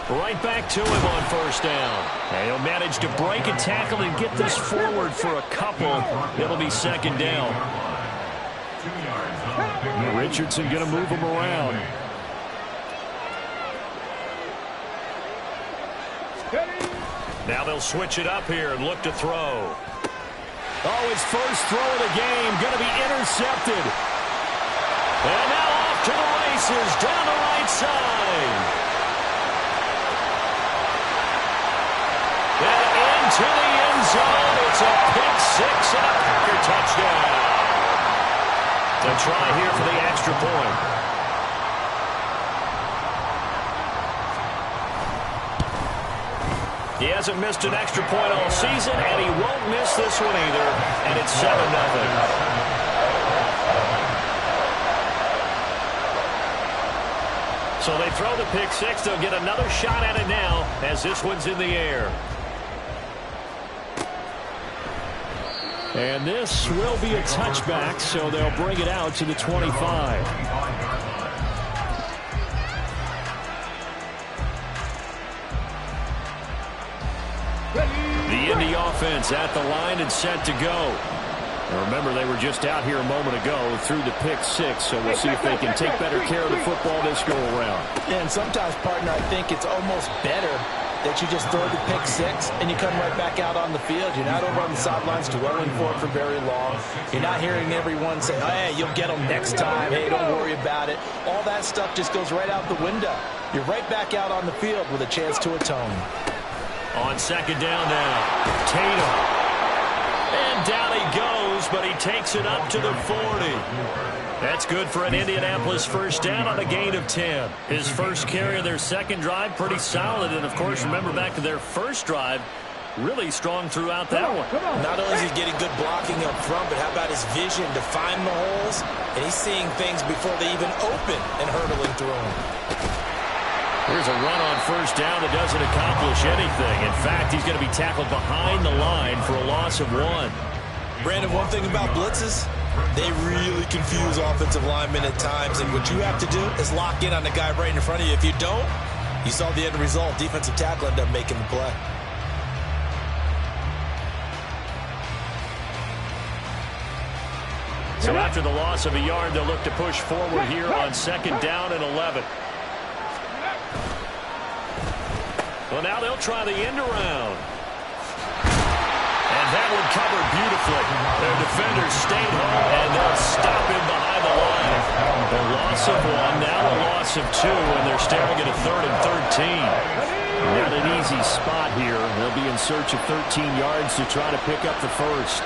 Right back to him on first down. And he'll manage to break a tackle and get this forward for a couple. It'll be 2nd down. 2 yards on Richardson going to move him around. Now they'll switch it up here and look to throw. Oh, his first throw of the game going to be intercepted. And now off to the races down the right side. And into the end zone. It's a pick six and a Packer touchdown. A try here for the extra point. He hasn't missed an extra point all season, and he won't miss this one either. And it's 7-0. So they throw the pick six. They'll get another shot at it now as this one's in the air. And this will be a touchback, so they'll bring it out to the 25. The Indy offense at the line and set to go. Now remember, they were just out here a moment ago through the pick six, so we'll see if they can take better care of the football this go-around. And sometimes, partner, I think it's almost better that you just throw the pick six and you come right back out on the field. You're not over on the sidelines dwelling for it for very long. You're not hearing everyone say, oh, hey, you'll get them next time. Hey, don't worry about it. All that stuff just goes right out the window. You're right back out on the field with a chance to atone. On second down now, Tatum. And down he goes, but he takes it up to the 40. That's good for an Indianapolis first down on a gain of 10. His first carry of their second drive, pretty solid. And, of course, remember back to their first drive, really strong throughout that one. Not only is he getting good blocking up front, but how about his vision to find the holes? And he's seeing things before they even open and hurtling through them. Here's a run on first down that doesn't accomplish anything. In fact, he's going to be tackled behind the line for a loss of 1. Brandon, one thing about blitzes, they really confuse offensive linemen at times. And what you have to do is lock in on the guy right in front of you. If you don't, you saw the end result. Defensive tackle ended up making the play. So after the loss of a yard, they'll look to push forward here on second down and 11. Well, now they'll try the end around. And that one covered beautifully. Their defenders stayed home, and they'll stop him behind the line. A loss of 1, now a loss of 2, and they're staring at a 3rd and 13. Not an easy spot here. They'll be in search of 13 yards to try to pick up the first.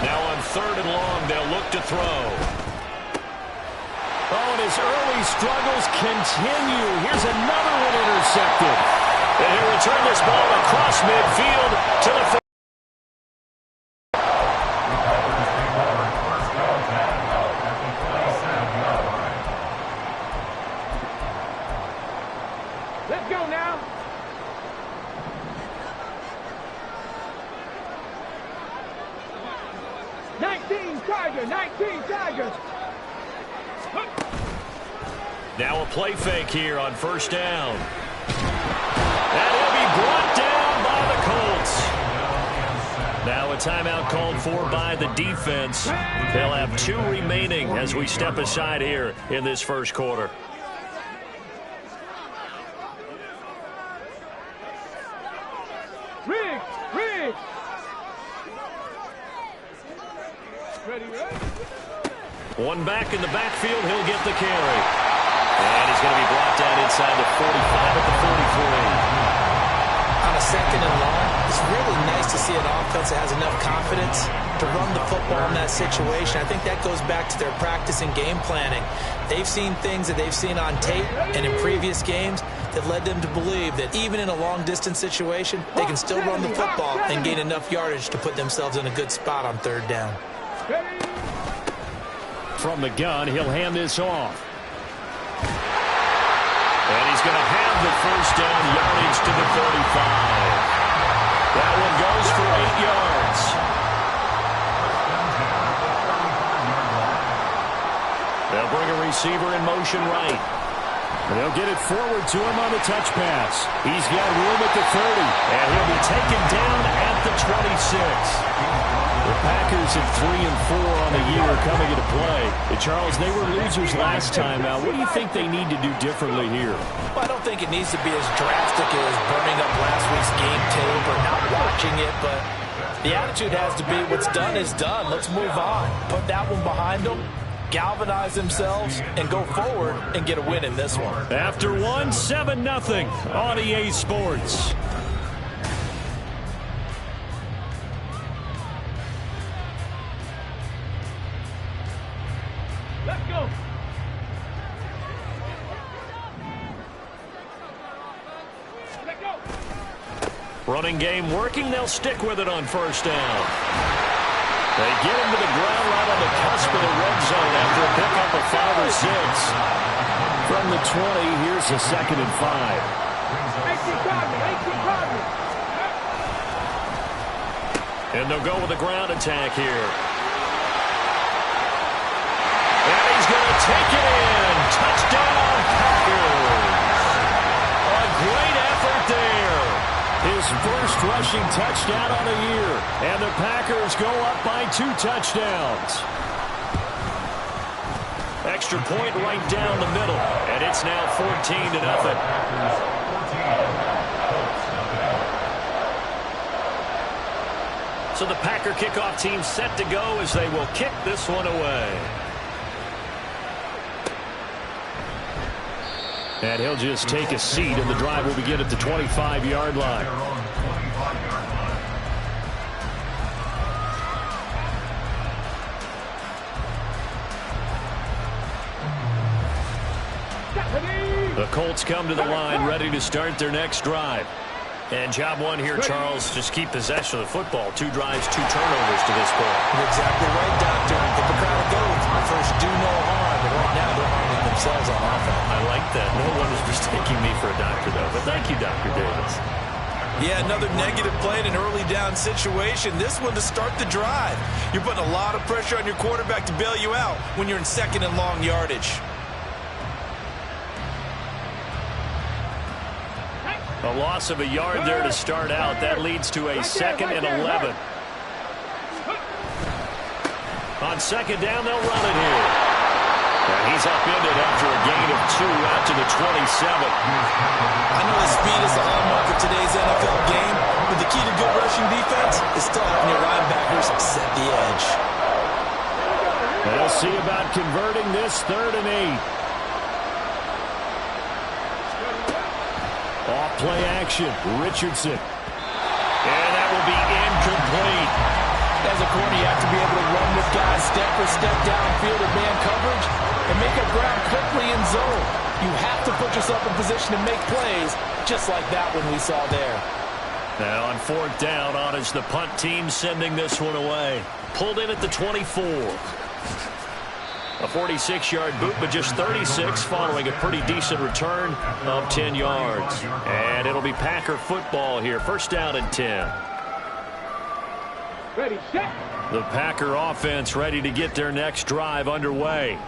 Now on 3rd and long, they'll look to throw. Oh, and his early struggles continue. Here's another one intercepted. And he'll return this ball across midfield to the 40. Let's go now. Nineteen Tigers. Now a play fake here on first down. And he'll be brought down by the Colts. Now a timeout called for by the defense. They'll have 2 remaining as we step aside here in this first quarter. Riggs. Ready. One back in the backfield, he'll get the carry. And he's going to be brought down inside the 45 at the 43. On a second and long, it's really nice to see an offense that has enough confidence to run the football in that situation. I think that goes back to their practice and game planning. They've seen things that they've seen on tape and in previous games that led them to believe that even in a long-distance situation, they can still run the football and gain enough yardage to put themselves in a good spot on 3rd down. From the gun, he'll hand this off. And he's going to have the first down yardage to the 35. That one goes for 8 yards. They'll bring a receiver in motion right. They'll get it forward to him on the touch pass. He's got room at the 30, and he'll be taken down at the 26. Packers at 3-4 on the year coming into play. Charles, they were losers last time out. What do you think they need to do differently here? Well, I don't think it needs to be as drastic as burning up last week's game tape or not watching it, but the attitude has to be what's done is done. Let's move on. Put that one behind them, galvanize themselves, and go forward and get a win in this one. After one, 7-0 on EA Sports. Let's go. Let's go. Running game working. They'll stick with it on first down. They get him to the ground right on the cusp of the red zone after a pickup of 5 or 6. From the 20, here's a 2nd and 5. 18 Cardinals. And they'll go with a ground attack here. And he's going to take it in. Touchdown, Packers. A great effort there. His first rushing touchdown on the year. And the Packers go up by 2 touchdowns. Extra point right down the middle. And it's now 14-0. So the Packer kickoff team set to go as they will kick this one away. And he'll just take a seat, and the drive will begin at the 25-yard line. The Colts come to the line, ready to start their next drive. And job one here, Charles, just keep possession of the football. 2 drives, 2 turnovers to this point. You're exactly right, Doctor. If the crowd goes, first do no harm, and right now they're harming themselves on offense. I like that. No one was mistaking me for a doctor, though. But thank you, Dr. Davis. Yeah, another negative play in an early down situation. This one to start the drive. You're putting a lot of pressure on your quarterback to bail you out when you're in 2nd and long yardage. A loss of a yard there to start out. That leads to a 2nd and 11. On 2nd down, they'll run it here. And he's upended after a gain of 2 out to the 27. I know that speed is the hallmark of today's NFL game, but the key to good rushing defense is still having your linebackers set the edge. They'll see about converting this 3rd and 8. Off play action, Richardson. And that will be incomplete. As a corner, you have to be able to run with guys step for step downfield in man coverage and make up ground quickly in zone. You have to put yourself in position to make plays, just like that one we saw there. Now on 4th down, on is the punt team sending this one away. Pulled in at the 24. A 46-yard boot, but just 36 following a pretty decent return of 10 yards. And it'll be Packer football here. 1st down and 10. Ready, set. The Packer offense ready to get their next drive underway.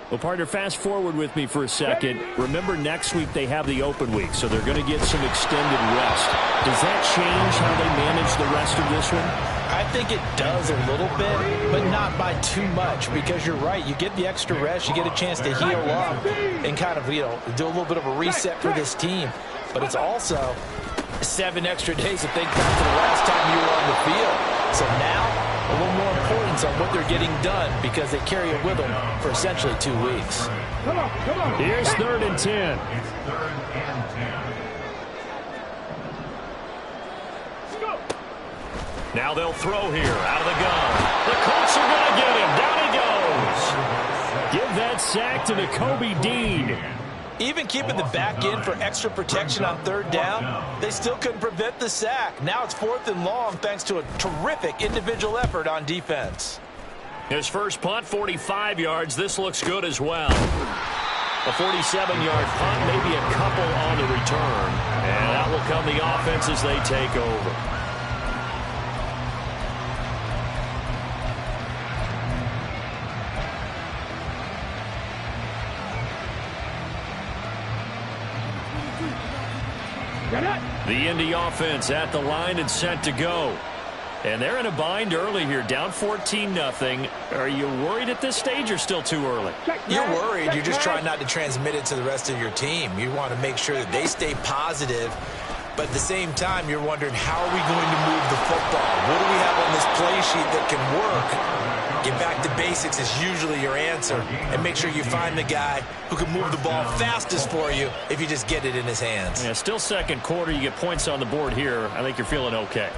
Well, partner, fast forward with me for a second. Remember, next week they have the open week, so they're going to get some extended rest. Does that change how they manage the rest of this one? I think it does a little bit, but not by too much, because you're right. You get the extra rest. You get a chance to heal up and kind of, do a little bit of a reset for this team. But it's also 7 extra days to think back to the last time you were on the field. So now, a little more importance on what they're getting done because they carry it with them for essentially 2 weeks. Come on. Here's 3rd and 10. It's 3rd and 10. Now they'll throw here out of the gun. The Colts are going to get him. Down he goes. Give that sack to Nakobe Dean. Even keeping the back end for extra protection on 3rd down, they still couldn't prevent the sack. Now it's 4th and long thanks to a terrific individual effort on defense. His first punt, 45 yards. This looks good as well. A 47-yard punt, maybe a couple on the return. And out will come the offense as they take over. The Indy offense at the line and set to go. And they're in a bind early here, down 14-0. Are you worried at this stage or still too early? You're worried. You're just trying not to transmit it to the rest of your team. You want to make sure that they stay positive. But at the same time, you're wondering, how are we going to move the football? What do we have on this play sheet that can work? Get back to basics is usually your answer. And make sure you find the guy who can move the ball fastest for you if you just get it in his hands. Yeah, still second quarter. You get points on the board here. I think you're feeling okay.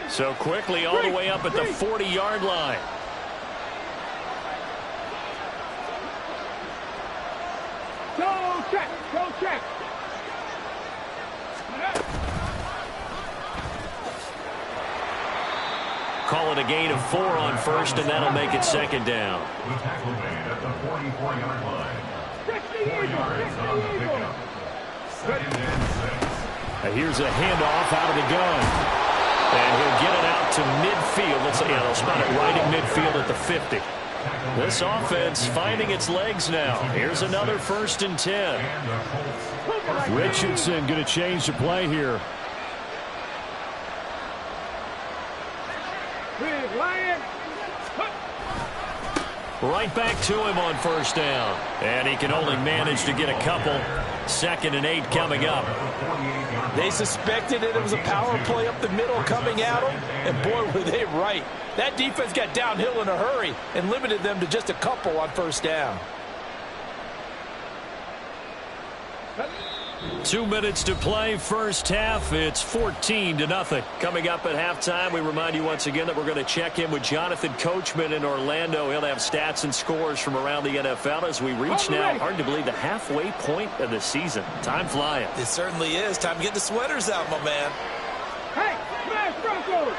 So quickly all the way up at the 40-yard line. Go check. Go check. Call it a gain of 4 on first, and that'll make it second down. The tackle made at the 44-yard line. 4 yards on the pickup. 2nd and 6. Here's a handoff out of the gun. And he'll get it out to midfield. They'll spot it right in midfield at the 50. This offense finding its legs now. Here's another 1st and 10. Richardson going to change the play here. Right back to him on 1st down. And he can only manage to get a couple. 2nd and 8 coming up. They suspected it was a power play up the middle coming at them, and boy, were they right. That defense got downhill in a hurry and limited them to just a couple on 1st down. 2 minutes to play, first half. It's 14-0. Coming up at halftime, we remind you once again that we're going to check in with Jonathan Coachman in Orlando. He'll have stats and scores from around the NFL as we reach now, hard to believe, the halfway point of the season. Time flying. It certainly is. Time to get the sweaters out, my man. Hey, smash Broncos!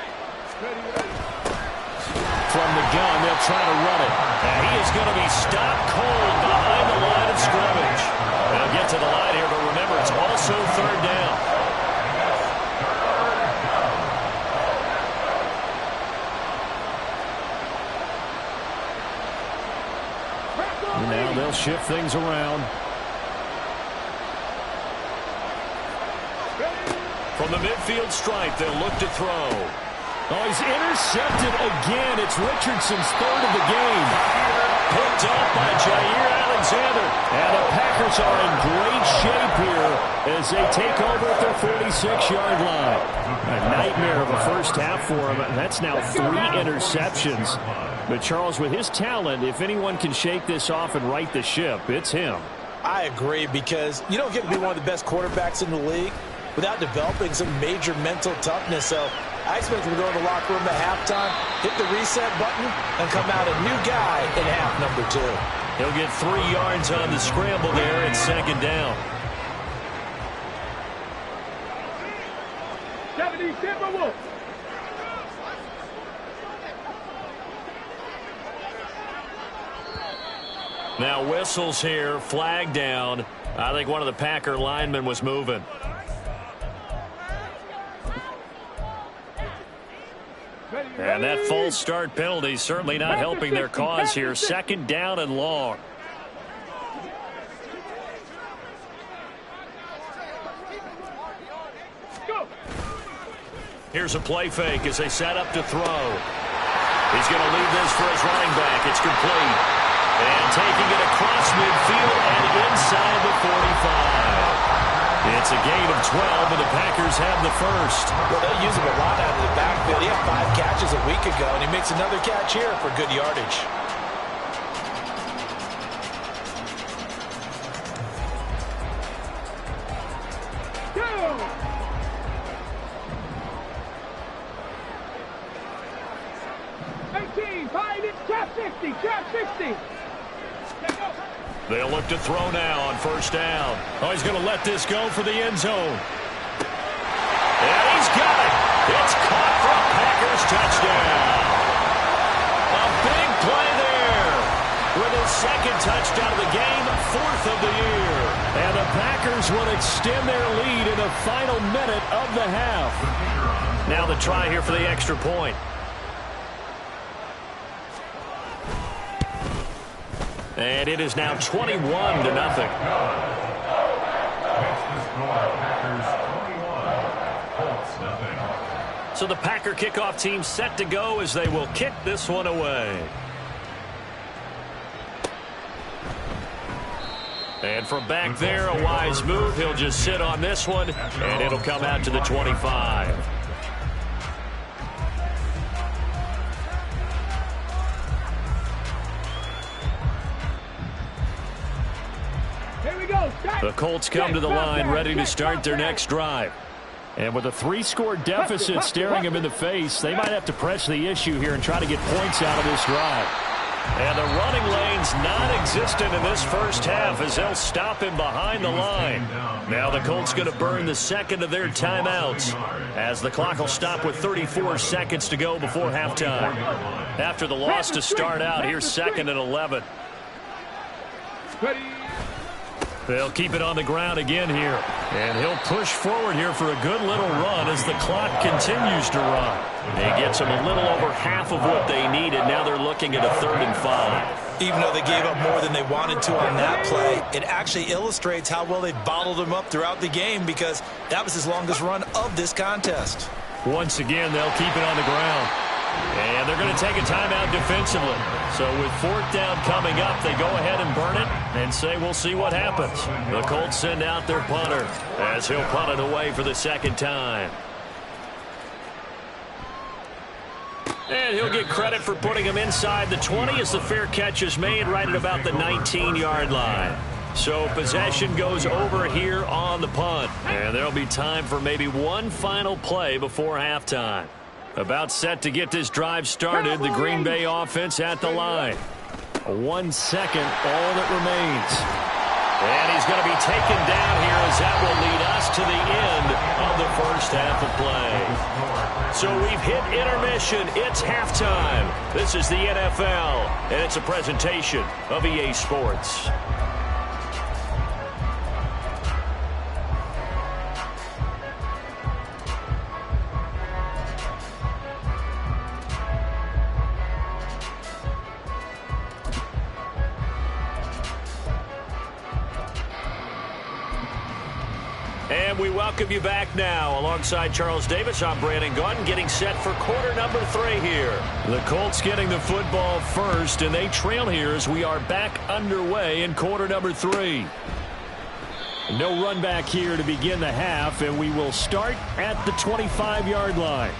From the gun, they'll try to run it. And he is going to be stopped cold behind the line of scrimmage. They'll get to the line here, but remember, it's also 3rd down. And now they'll shift things around. From the midfield stripe, they'll look to throw. Oh, he's intercepted again. It's Richardson's 3rd of the game. Picked up by Jair Alexander. And the Packers are in great shape here as they take over at their 46-yard line. A nightmare of a first half for him. That's now 3 interceptions. But Charles, with his talent, if anyone can shake this off and right the ship, it's him. I agree, because you don't get to be one of the best quarterbacks in the league without developing some major mental toughness. So I expect him to go in the locker room at halftime, hit the reset button, and come out a new guy in half number 2. He'll get 3 yards on the scramble there at 2nd down. 70 Timberwolves. Now whistles here, flag down. I think one of the Packer linemen was moving. And that false start penalty certainly not helping their cause here. 2nd down and long. Here's a play fake as they set up to throw. He's going to leave this for his running back. It's complete. And taking it across midfield and inside the 45. It's a gain of 12, and the Packers have the first. Well, they'll use him a lot out of the backfield. He had 5 catches a week ago, and he makes another catch here for good yardage. They'll look to throw now on 1st down. Oh, he's going to let this go for the end zone. And he's got it. It's caught for a Packers touchdown. A big play there. With his 2nd touchdown of the game, 4th of the year. And the Packers will extend their lead in the final minute of the half. Now the try here for the extra point. And it is now 21-0. So the Packer kickoff team set to go as they will kick this one away. And from back there, a wise move. He'll just sit on this one, and it'll come out to the 25. The Colts come to the line ready to start their next drive. And with a 3-score deficit staring them in the face, they might have to press the issue here and try to get points out of this drive. And the running lane's non-existent in this first half as they'll stop him behind the line. Now the Colts going to burn the second of their timeouts as the clock will stop with 34 seconds to go before halftime. After the loss to start out, here's 2nd and 11. They'll keep it on the ground again here. And he'll push forward here for a good little run as the clock continues to run. He gets them a little over half of what they needed. Now they're looking at a 3rd and 5. Even though they gave up more than they wanted to on that play, it actually illustrates how well they bottled him up throughout the game because that was his longest run of this contest. Once again, they'll keep it on the ground. And they're going to take a timeout defensively. So with 4th down coming up, they go ahead and burn it and say we'll see what happens. The Colts send out their punter as he'll punt it away for the 2nd time. And he'll get credit for putting him inside the 20 as the fair catch is made right at about the 19-yard line. So possession goes over here on the punt. And there'll be time for maybe one final play before halftime. About set to get this drive started, the Green Bay offense at the line. 1 second, all that remains. And he's going to be taken down here as that will lead us to the end of the first half of play. So we've hit intermission. It's halftime. This is the NFL, and it's a presentation of EA Sports. And we welcome you back now. Alongside Charles Davis, I'm Brandon Gaudin, getting set for quarter number 3 here. The Colts getting the football first, and they trail here as we are back underway in quarter number 3. No run back here to begin the half, and we will start at the 25-yard line.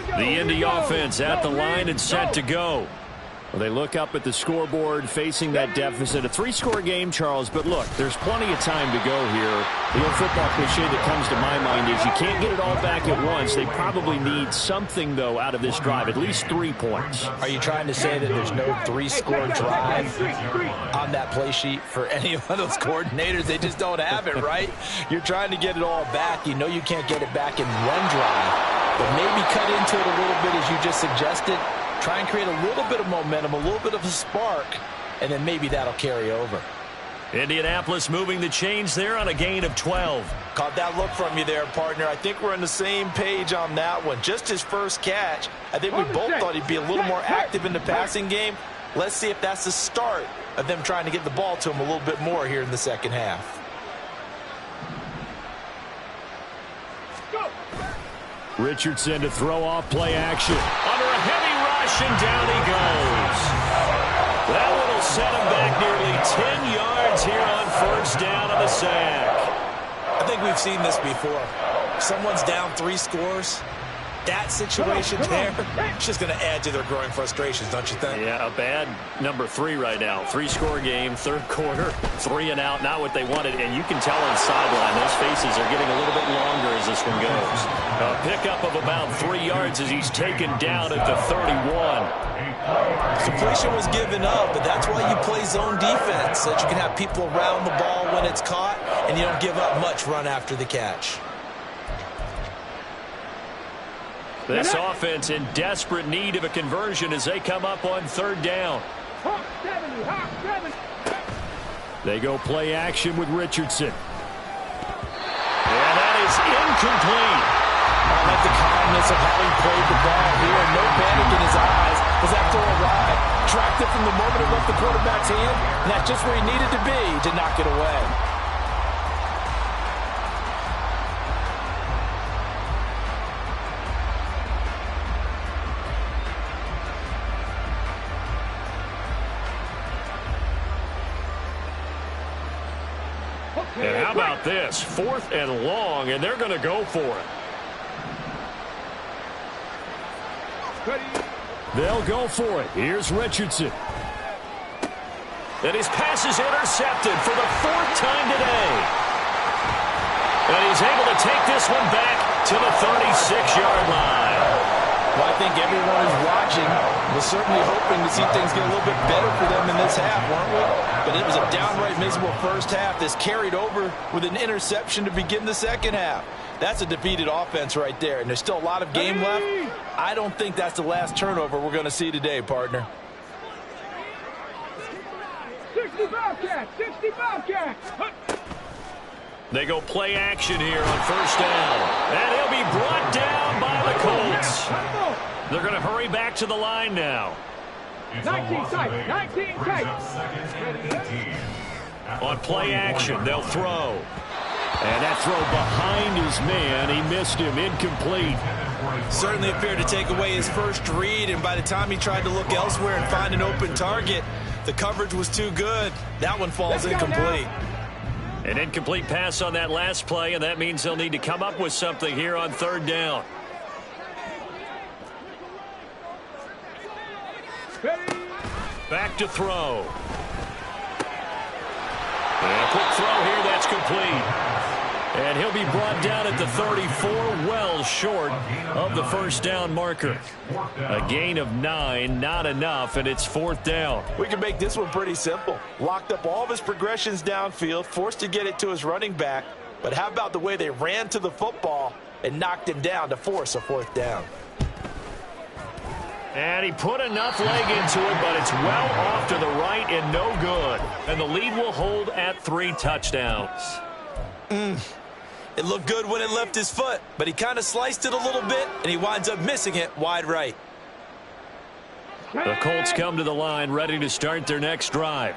The Indy offense at the line and set to go. Well, they look up at the scoreboard facing that deficit. A 3-score game, Charles, but look, there's plenty of time to go here. The old football cliche that comes to my mind is you can't get it all back at once. They probably need something, though, out of this drive, at least 3 points. Are you trying to say that there's no 3-score drive on that play sheet for any of those coordinators? They just don't have it, right? You're trying to get it all back. You know you can't get it back in one drive, but maybe cut into it a little bit as you just suggested. Try and create a little bit of momentum, a little bit of a spark, and then maybe that'll carry over. Indianapolis moving the chains there on a gain of 12. Caught that look from you there, partner. I think we're on the same page on that one. Just his first catch. I think we both thought he'd be a little more active in the passing game. Let's see if that's the start of them trying to get the ball to him a little bit more here in the second half. Richardson to throw off play action. Under a heavy rush, and down he goes. That one will set him back nearly 10 yards here on first down on the sack. I think we've seen this before. Someone's down 3 scores. That situation there, it's just going to add to their growing frustrations, don't you think? Yeah, a bad number 3 right now. 3-score game, third quarter, 3 and out, not what they wanted. And you can tell on the sideline, those faces are getting a little bit longer as this one goes. A pickup of about 3 yards as he's taken down at the 31. Completion was given up, but that's why you play zone defense, so that you can have people around the ball when it's caught, and you don't give up much run after the catch. This offense in desperate need of a conversion as they come up on third down. They go play action with Richardson. And that is incomplete. I like the calmness of how he played the ball here. No panic in his eyes as that throw arrived. Tracked it from the moment it left the quarterback's hand, and that's just where he needed to be to knock it away. And how about this? 4th and long, and they're going to go for it. They'll go for it. Here's Richardson. And his pass is intercepted for the 4th time today. And he's able to take this one back to the 36-yard line. Well, I think everyone who's watching was certainly hoping to see things get a little bit better for them in this half, weren't we? But it was a downright miserable first half. This carried over with an interception to begin the second half. That's a defeated offense right there, and there's still a lot of game left. I don't think that's the last turnover we're going to see today, partner. 65 cats, 65 cats. They go play action here on first down. And he'll be brought down by the Colts. They're going to hurry back to the line now. 19 tight, 19 tight. On play action, they'll throw. And that throw behind his man, he missed him, incomplete. Certainly appeared to take away his first read, and by the time he tried to look elsewhere and find an open target, the coverage was too good. That one falls incomplete. An incomplete pass on that last play, and that means they'll need to come up with something here on third down. Back to throw. And a quick throw here, that's complete. And he'll be brought down at the 34, well short of the first down marker. A gain of 9, not enough, and it's 4th down. We can make this one pretty simple. Locked up all of his progressions downfield, forced to get it to his running back. But how about the way they ran to the football and knocked him down to force a 4th down? And he put enough leg into it, but it's well off to the right and no good. And the lead will hold at 3 touchdowns. It looked good when it left his foot, but he kind of sliced it a little bit, and he winds up missing it wide right. The Colts come to the line, ready to start their next drive.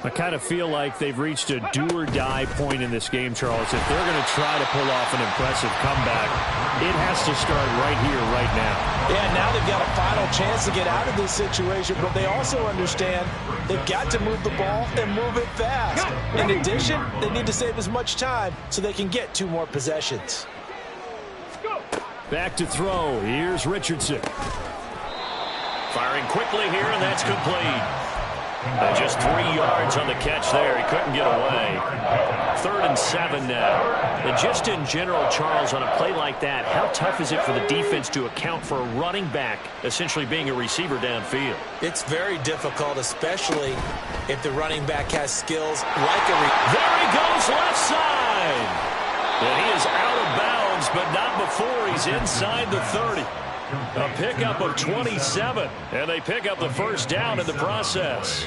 I kind of feel like they've reached a do-or-die point in this game, Charles. If they're going to try to pull off an impressive comeback, it has to start right here, right now. Yeah, now they've got a final chance to get out of this situation, but they also understand they've got to move the ball and move it fast. In addition, they need to save as much time so they can get 2 more possessions. Back to throw. Here's Richardson. Firing quickly here, and that's complete. And just 3 yards on the catch there. He couldn't get away. 3rd and 7 now. And just in general, Charles, on a play like that, how tough is it for the defense to account for a running back essentially being a receiver downfield? It's very difficult, especially if the running back has skills like a... There he goes, left side. And he is out of bounds, but not before he's inside the 30. A pickup of 27, and they pick up the first down in the process.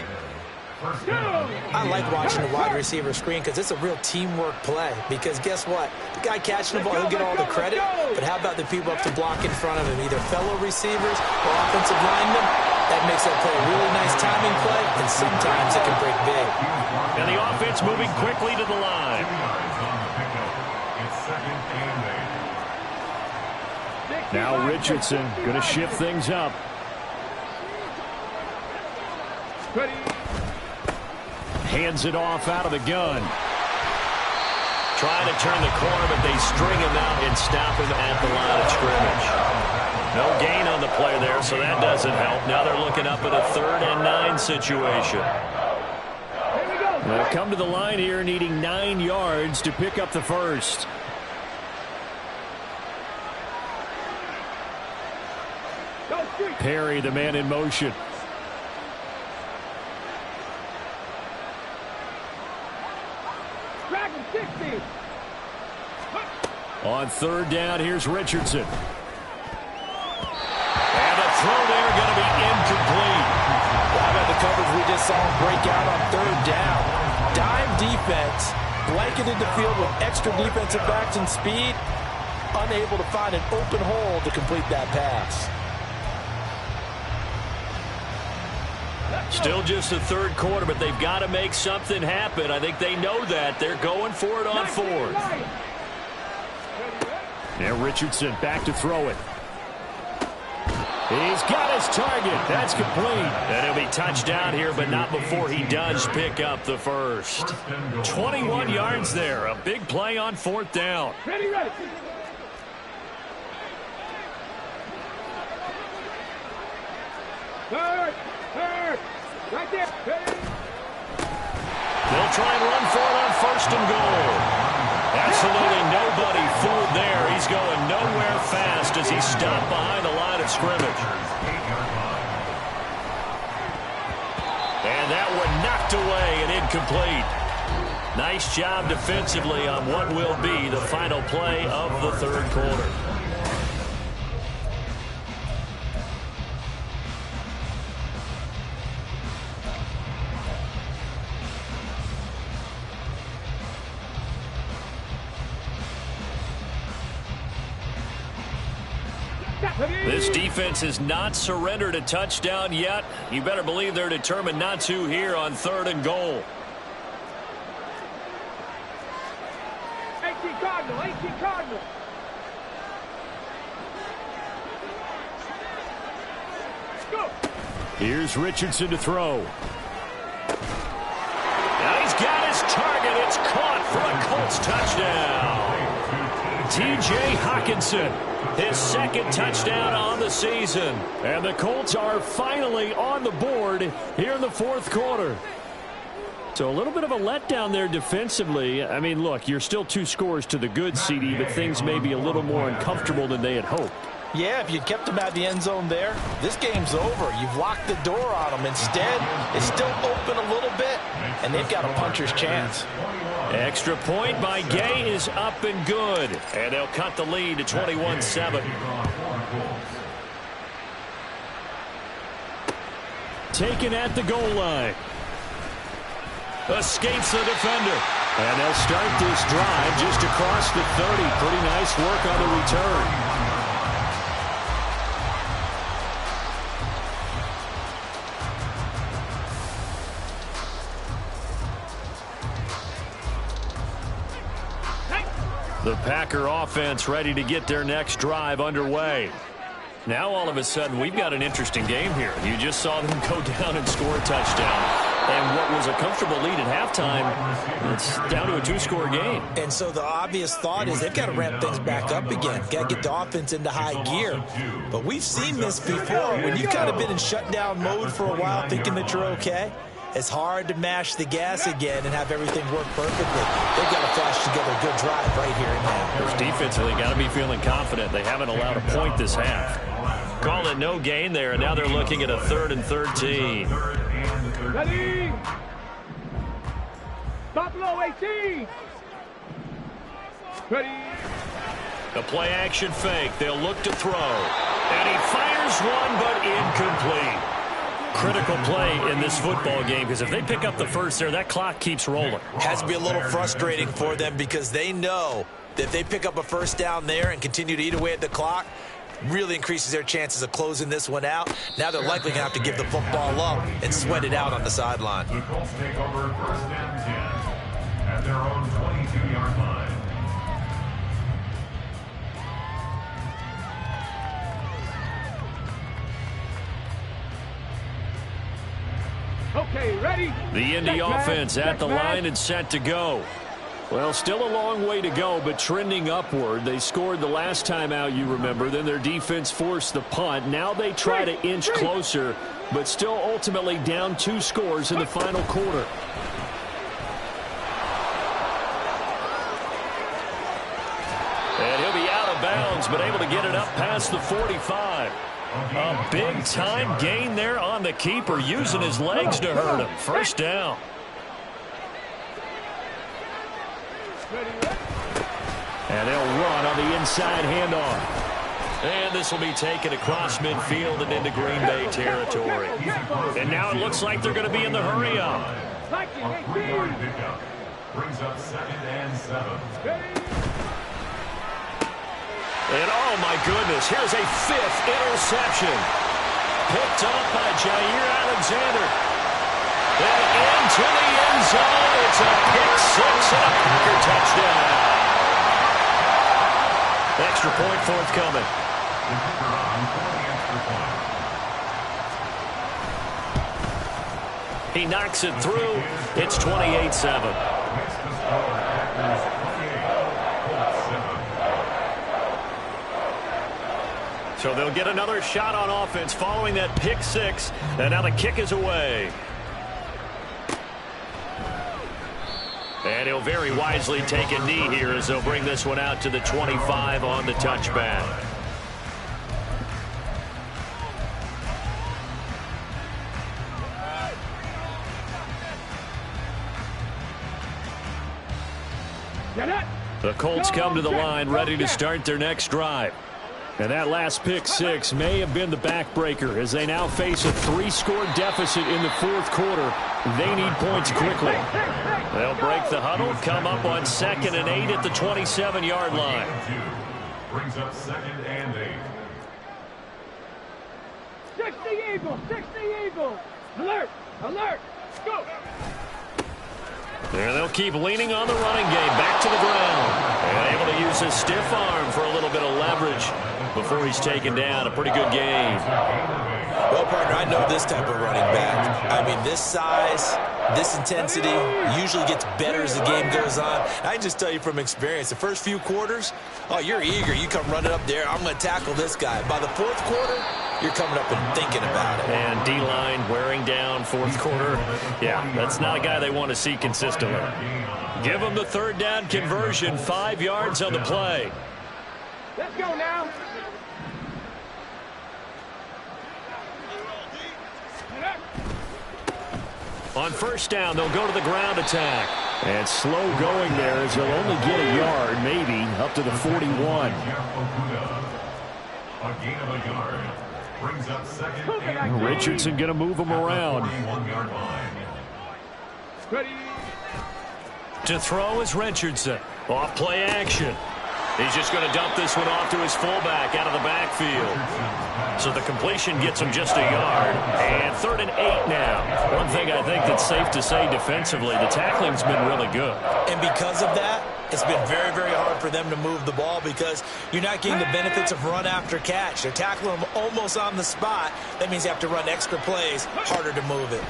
I like watching the wide receiver screen because it's a real teamwork play. Because guess what? The guy catching the ball, he'll get all the credit. But how about the people up to block in front of him, either fellow receivers or offensive linemen? That makes that play a really nice timing play, and sometimes it can break big. And the offense moving quickly to the line. Now Richardson going to shift things up. Hands it off out of the gun. Trying to turn the corner, but they string him out and stop him at the line of scrimmage. No gain on the play there, so that doesn't help. Now they're looking up at a 3rd and 9 situation. They'll come to the line here needing 9 yards to pick up the first. Perry, the man in motion. On 3rd down, here's Richardson. And the throw there going to be incomplete. How about the coverage we just saw him break out on 3rd down? Dime defense, blanketed the field with extra defensive backs and speed. unable to find an open hole to complete that pass. Still just the third quarter, but they've got to make something happen. I think they know that. They're going for it on fourth. Now Richardson back to throw it. He's got his target. That's complete. And he'll be touchdown here, but not before he does pick up the first. 21 yards there. A big play on fourth down. Ready, ready. Third. Right there. They'll try and run for it on first and goal. Absolutely nobody fooled there. He's going nowhere fast as he stopped behind the line of scrimmage. And that one knocked away and incomplete. Nice job defensively on what will be the final play of the third quarter. This defense has not surrendered a touchdown yet. You better believe they're determined not to here on third and goal. 18 Cardinal. Go. Here's Richardson to throw. Now he's got his target. It's caught for a Colts touchdown. T.J. Hockenson, his second touchdown on the season. And the Colts are finally on the board here in the fourth quarter. So a little bit of a letdown there defensively. I mean, look, you're still 2 scores to the good, CD, but things may be a little more uncomfortable than they had hoped. Yeah, if you'd kept them at the end zone there, this game's over. You've locked the door on them. Instead, it's still open a little bit, and they've got a puncher's chance. Extra point by Gay is up and good. And they'll cut the lead to 21-7. Taken at the goal line. Escapes the defender. And they'll start this drive just across the 30. Pretty nice work on the return. The Packer offense ready to get their next drive underway. Now all of a sudden we've got an interesting game here. You just saw them go down and score a touchdown. And what was a comfortable lead at halftime, it's down to a 2-score game. And so the obvious thought is they've got to ramp things back up again. Got to get the offense into high gear. But we've seen this before. When you've kind of been in shutdown mode for a while thinking that you're okay, it's hard to mash the gas again and have everything work perfectly. They've got to flash together a good drive right here and now. Coach, defensively got to be feeling confident. They haven't allowed a point this half. Call it no gain there, and now they're looking at a 3rd and 13. Ready. Buffalo 18. Ready. The play action fake. They'll look to throw. And he fires one, but incomplete. Critical play in this football game, because if they pick up the first there, that clock keeps rolling. Has to be a little frustrating for them because they know that if they pick up a first down there and continue to eat away at the clock, really increases their chances of closing this one out. Now they're likely going to have to give the football up and sweat it out on the sideline. The Colts take over 1st and 10 at their own 22-yard line. Okay, ready. The Indy offense at the line and set to go. Well, still a long way to go, but trending upward. They scored the last time out, you remember. Then their defense forced the punt. Now they try to inch closer, but still ultimately down 2 scores in the final quarter. And he'll be out of bounds, but able to get it up past the 45. A big-time gain there on the keeper, using his legs to hurt him. First down. And they'll run on the inside handoff. And this will be taken across midfield and into Green Bay territory. And now it looks like they're going to be in the hurry-up. Brings up 2nd and 7. And oh my goodness, here's a 5th interception. Picked up by Jair Alexander. Then into the end zone. It's a pick 6 and a Packer touchdown. Extra point forthcoming. He knocks it through. It's 28-7. So they'll get another shot on offense following that pick 6. And now the kick is away. And he'll very wisely take a knee here as they'll bring this one out to the 25 on the touchback. The Colts come to the line ready to start their next drive. And that last pick 6 may have been the backbreaker as they now face a 3-score deficit in the 4th quarter. They need points quickly. They'll break the huddle, come up on 2nd and 8 at the 27-yard line. Brings up 2nd and 8. 60 Eagles, 60 Eagles. Alert, alert, go. There they'll keep leaning on the running game, back to the ground. And able to use his stiff arm for a little bit of leverage before he's taken down. A pretty good game. Well, partner, I know this type of running back. I mean, this size, this intensity usually gets better as the game goes on. I can just tell you from experience, the first few quarters, oh, you're eager. You come running up there, I'm going to tackle this guy. By the 4th quarter, you're coming up and thinking about it. And D-line wearing down 4th quarter. Yeah, that's not a guy they want to see consistently. Give him the 3rd down conversion, 5 yards on the play. Let's go now. On 1st down, they'll go to the ground attack. And slow going there as they'll only get a yard, maybe, up to the 41. A gain of a yard. Brings up 2nd and 8. Richardson going to move him around. 41-yard line. Ready. To throw is Richardson. Off play action. He's just going to dump this one off to his fullback out of the backfield. So the completion gets him just a yard. And 3rd and 8 now. One thing I think that's safe to say defensively, the tackling's been really good. And because of that, it's been very, very hard for them to move the ball because you're not getting the benefits of run after catch. They're tackling them almost on the spot. That means you have to run extra plays, harder to move it.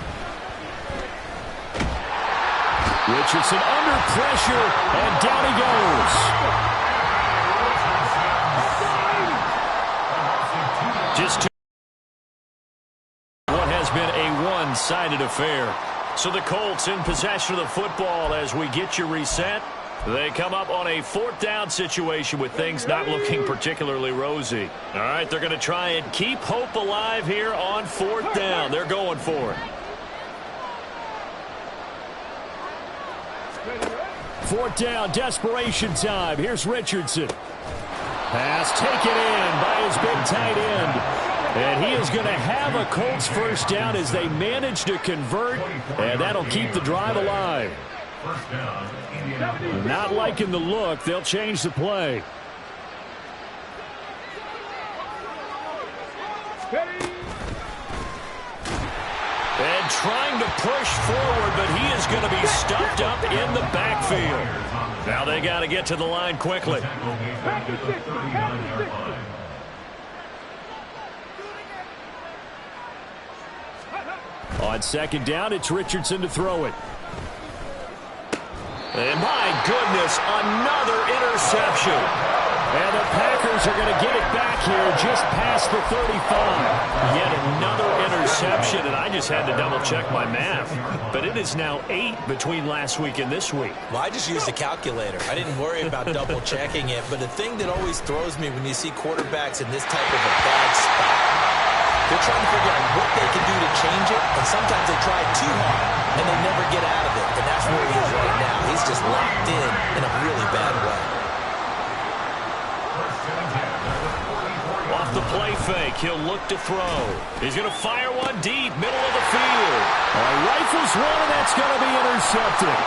Richardson under pressure, and down he goes. Just what has been a one-sided affair. So the Colts in possession of the football as we get you reset. They come up on a 4th down situation with things not looking particularly rosy. All right, they're going to try and keep hope alive here on 4th down. They're going for it. 4th down, desperation time. Here's Richardson. Pass taken in by his big tight end. And he is going to have a Colts 1st down as they manage to convert, and that'll keep the drive alive. Not liking the look. They'll change the play. And trying to push forward, but he is going to be stuffed up in the backfield. Now they got to get to the line quickly. On 2nd down, it's Richardson to throw it. And my goodness, another interception. And the Packers are going to get it back here just past the 35. Yet another interception, and I just had to double-check my math. But it is now 8 between last week and this week. Well, I just used a calculator. I didn't worry about double-checking it. But the thing that always throws me when you see quarterbacks in this type of a bad spot, they're trying to figure out what they can do to change it, and sometimes they try too hard, and they never get out of it. And that's where he is right now. He's just locked in a really bad way. Off the play fake, he'll look to throw. He's going to fire one deep, middle of the field. Rifles one, and that's going to be intercepted.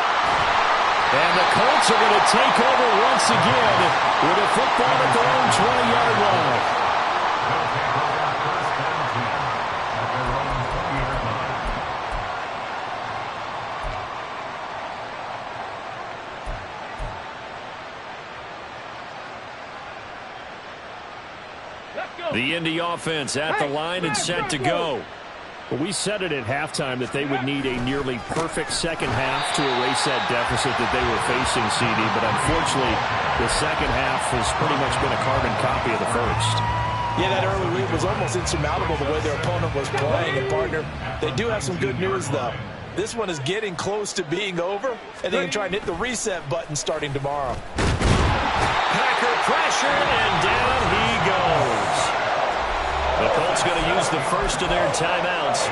And the Colts are going to take over once again with a football at their own 20-yard line. The Indy offense at the line and set to go. Well, we said it at halftime that they would need a nearly perfect second half to erase that deficit that they were facing, CD. But unfortunately, the second half has pretty much been a carbon copy of the first. Yeah, that early lead was almost insurmountable the way their opponent was playing. And, partner, they do have some good news, though. This one is getting close to being over, and they can try and hit the reset button starting tomorrow. Packer pressure, and down he goes. The Colts going to use the first of their timeouts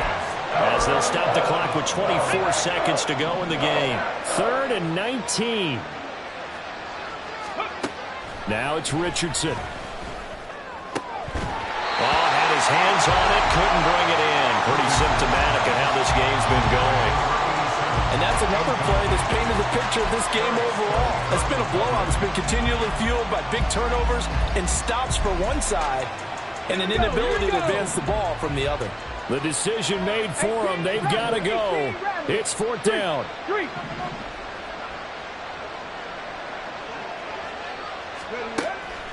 as they'll stop the clock with 24 seconds to go in the game. 3rd and 19. Now it's Richardson. Oh, had his hands on it, couldn't bring it in. Pretty symptomatic of how this game's been going. And that's another play that's painted the picture of this game overall. It's been a blowout. It's been continually fueled by big turnovers and stops for one side and an inability to advance the ball from the other. The decision made for them. They've got to go. It's 4th down.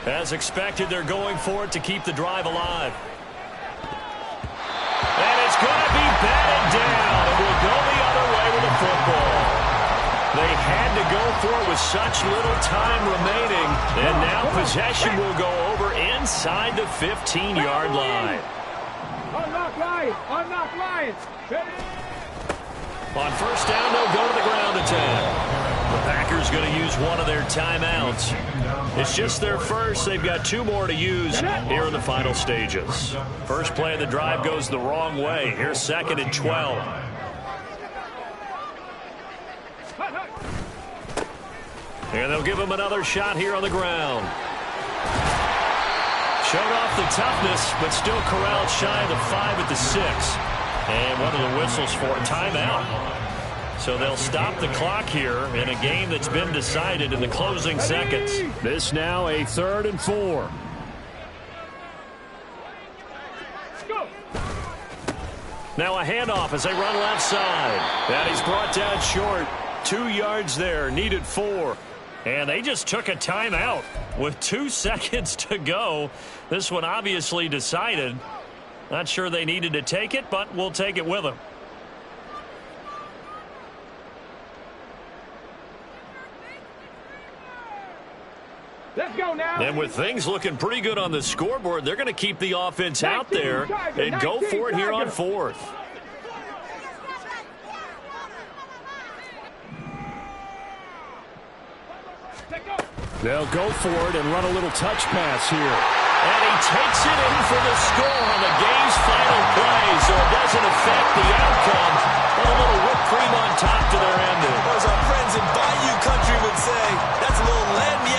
As expected, they're going for it to keep the drive alive. And it's going to be batted down. It will go the other way with the football. They had to go for it with such little time remaining. And now possession will go over inside the 15-yard line. Unlock Lions! Unlock Lions! On first down, they'll go to the ground attack. The Packers going to use one of their timeouts. It's just their first. They've got 2 more to use here in the final stages. First play of the drive goes the wrong way. Here's 2nd and 12. And they'll give him another shot here on the ground. Showed off the toughness, but still corralled shy of the 5 at the 6. And one of the whistles for a timeout. So they'll stop the clock here in a game that's been decided in the closing seconds. This now a 3rd and 4. Now a handoff as they run left side. And he's brought down short. 2 yards there, needed 4. And they just took a timeout with 2 seconds to go. This one obviously decided. Not sure they needed to take it, but we'll take it with them. Let's go now. And with things looking pretty good on the scoreboard, they're going to keep the offense out there and go for it here on 4th. They'll go for it and run a little touch pass here. And he takes it in for the score on the game's final play, so it doesn't affect the outcome. But a little whipped cream on top to their ending. As our friends in Bayou Country would say, that's a little lead in the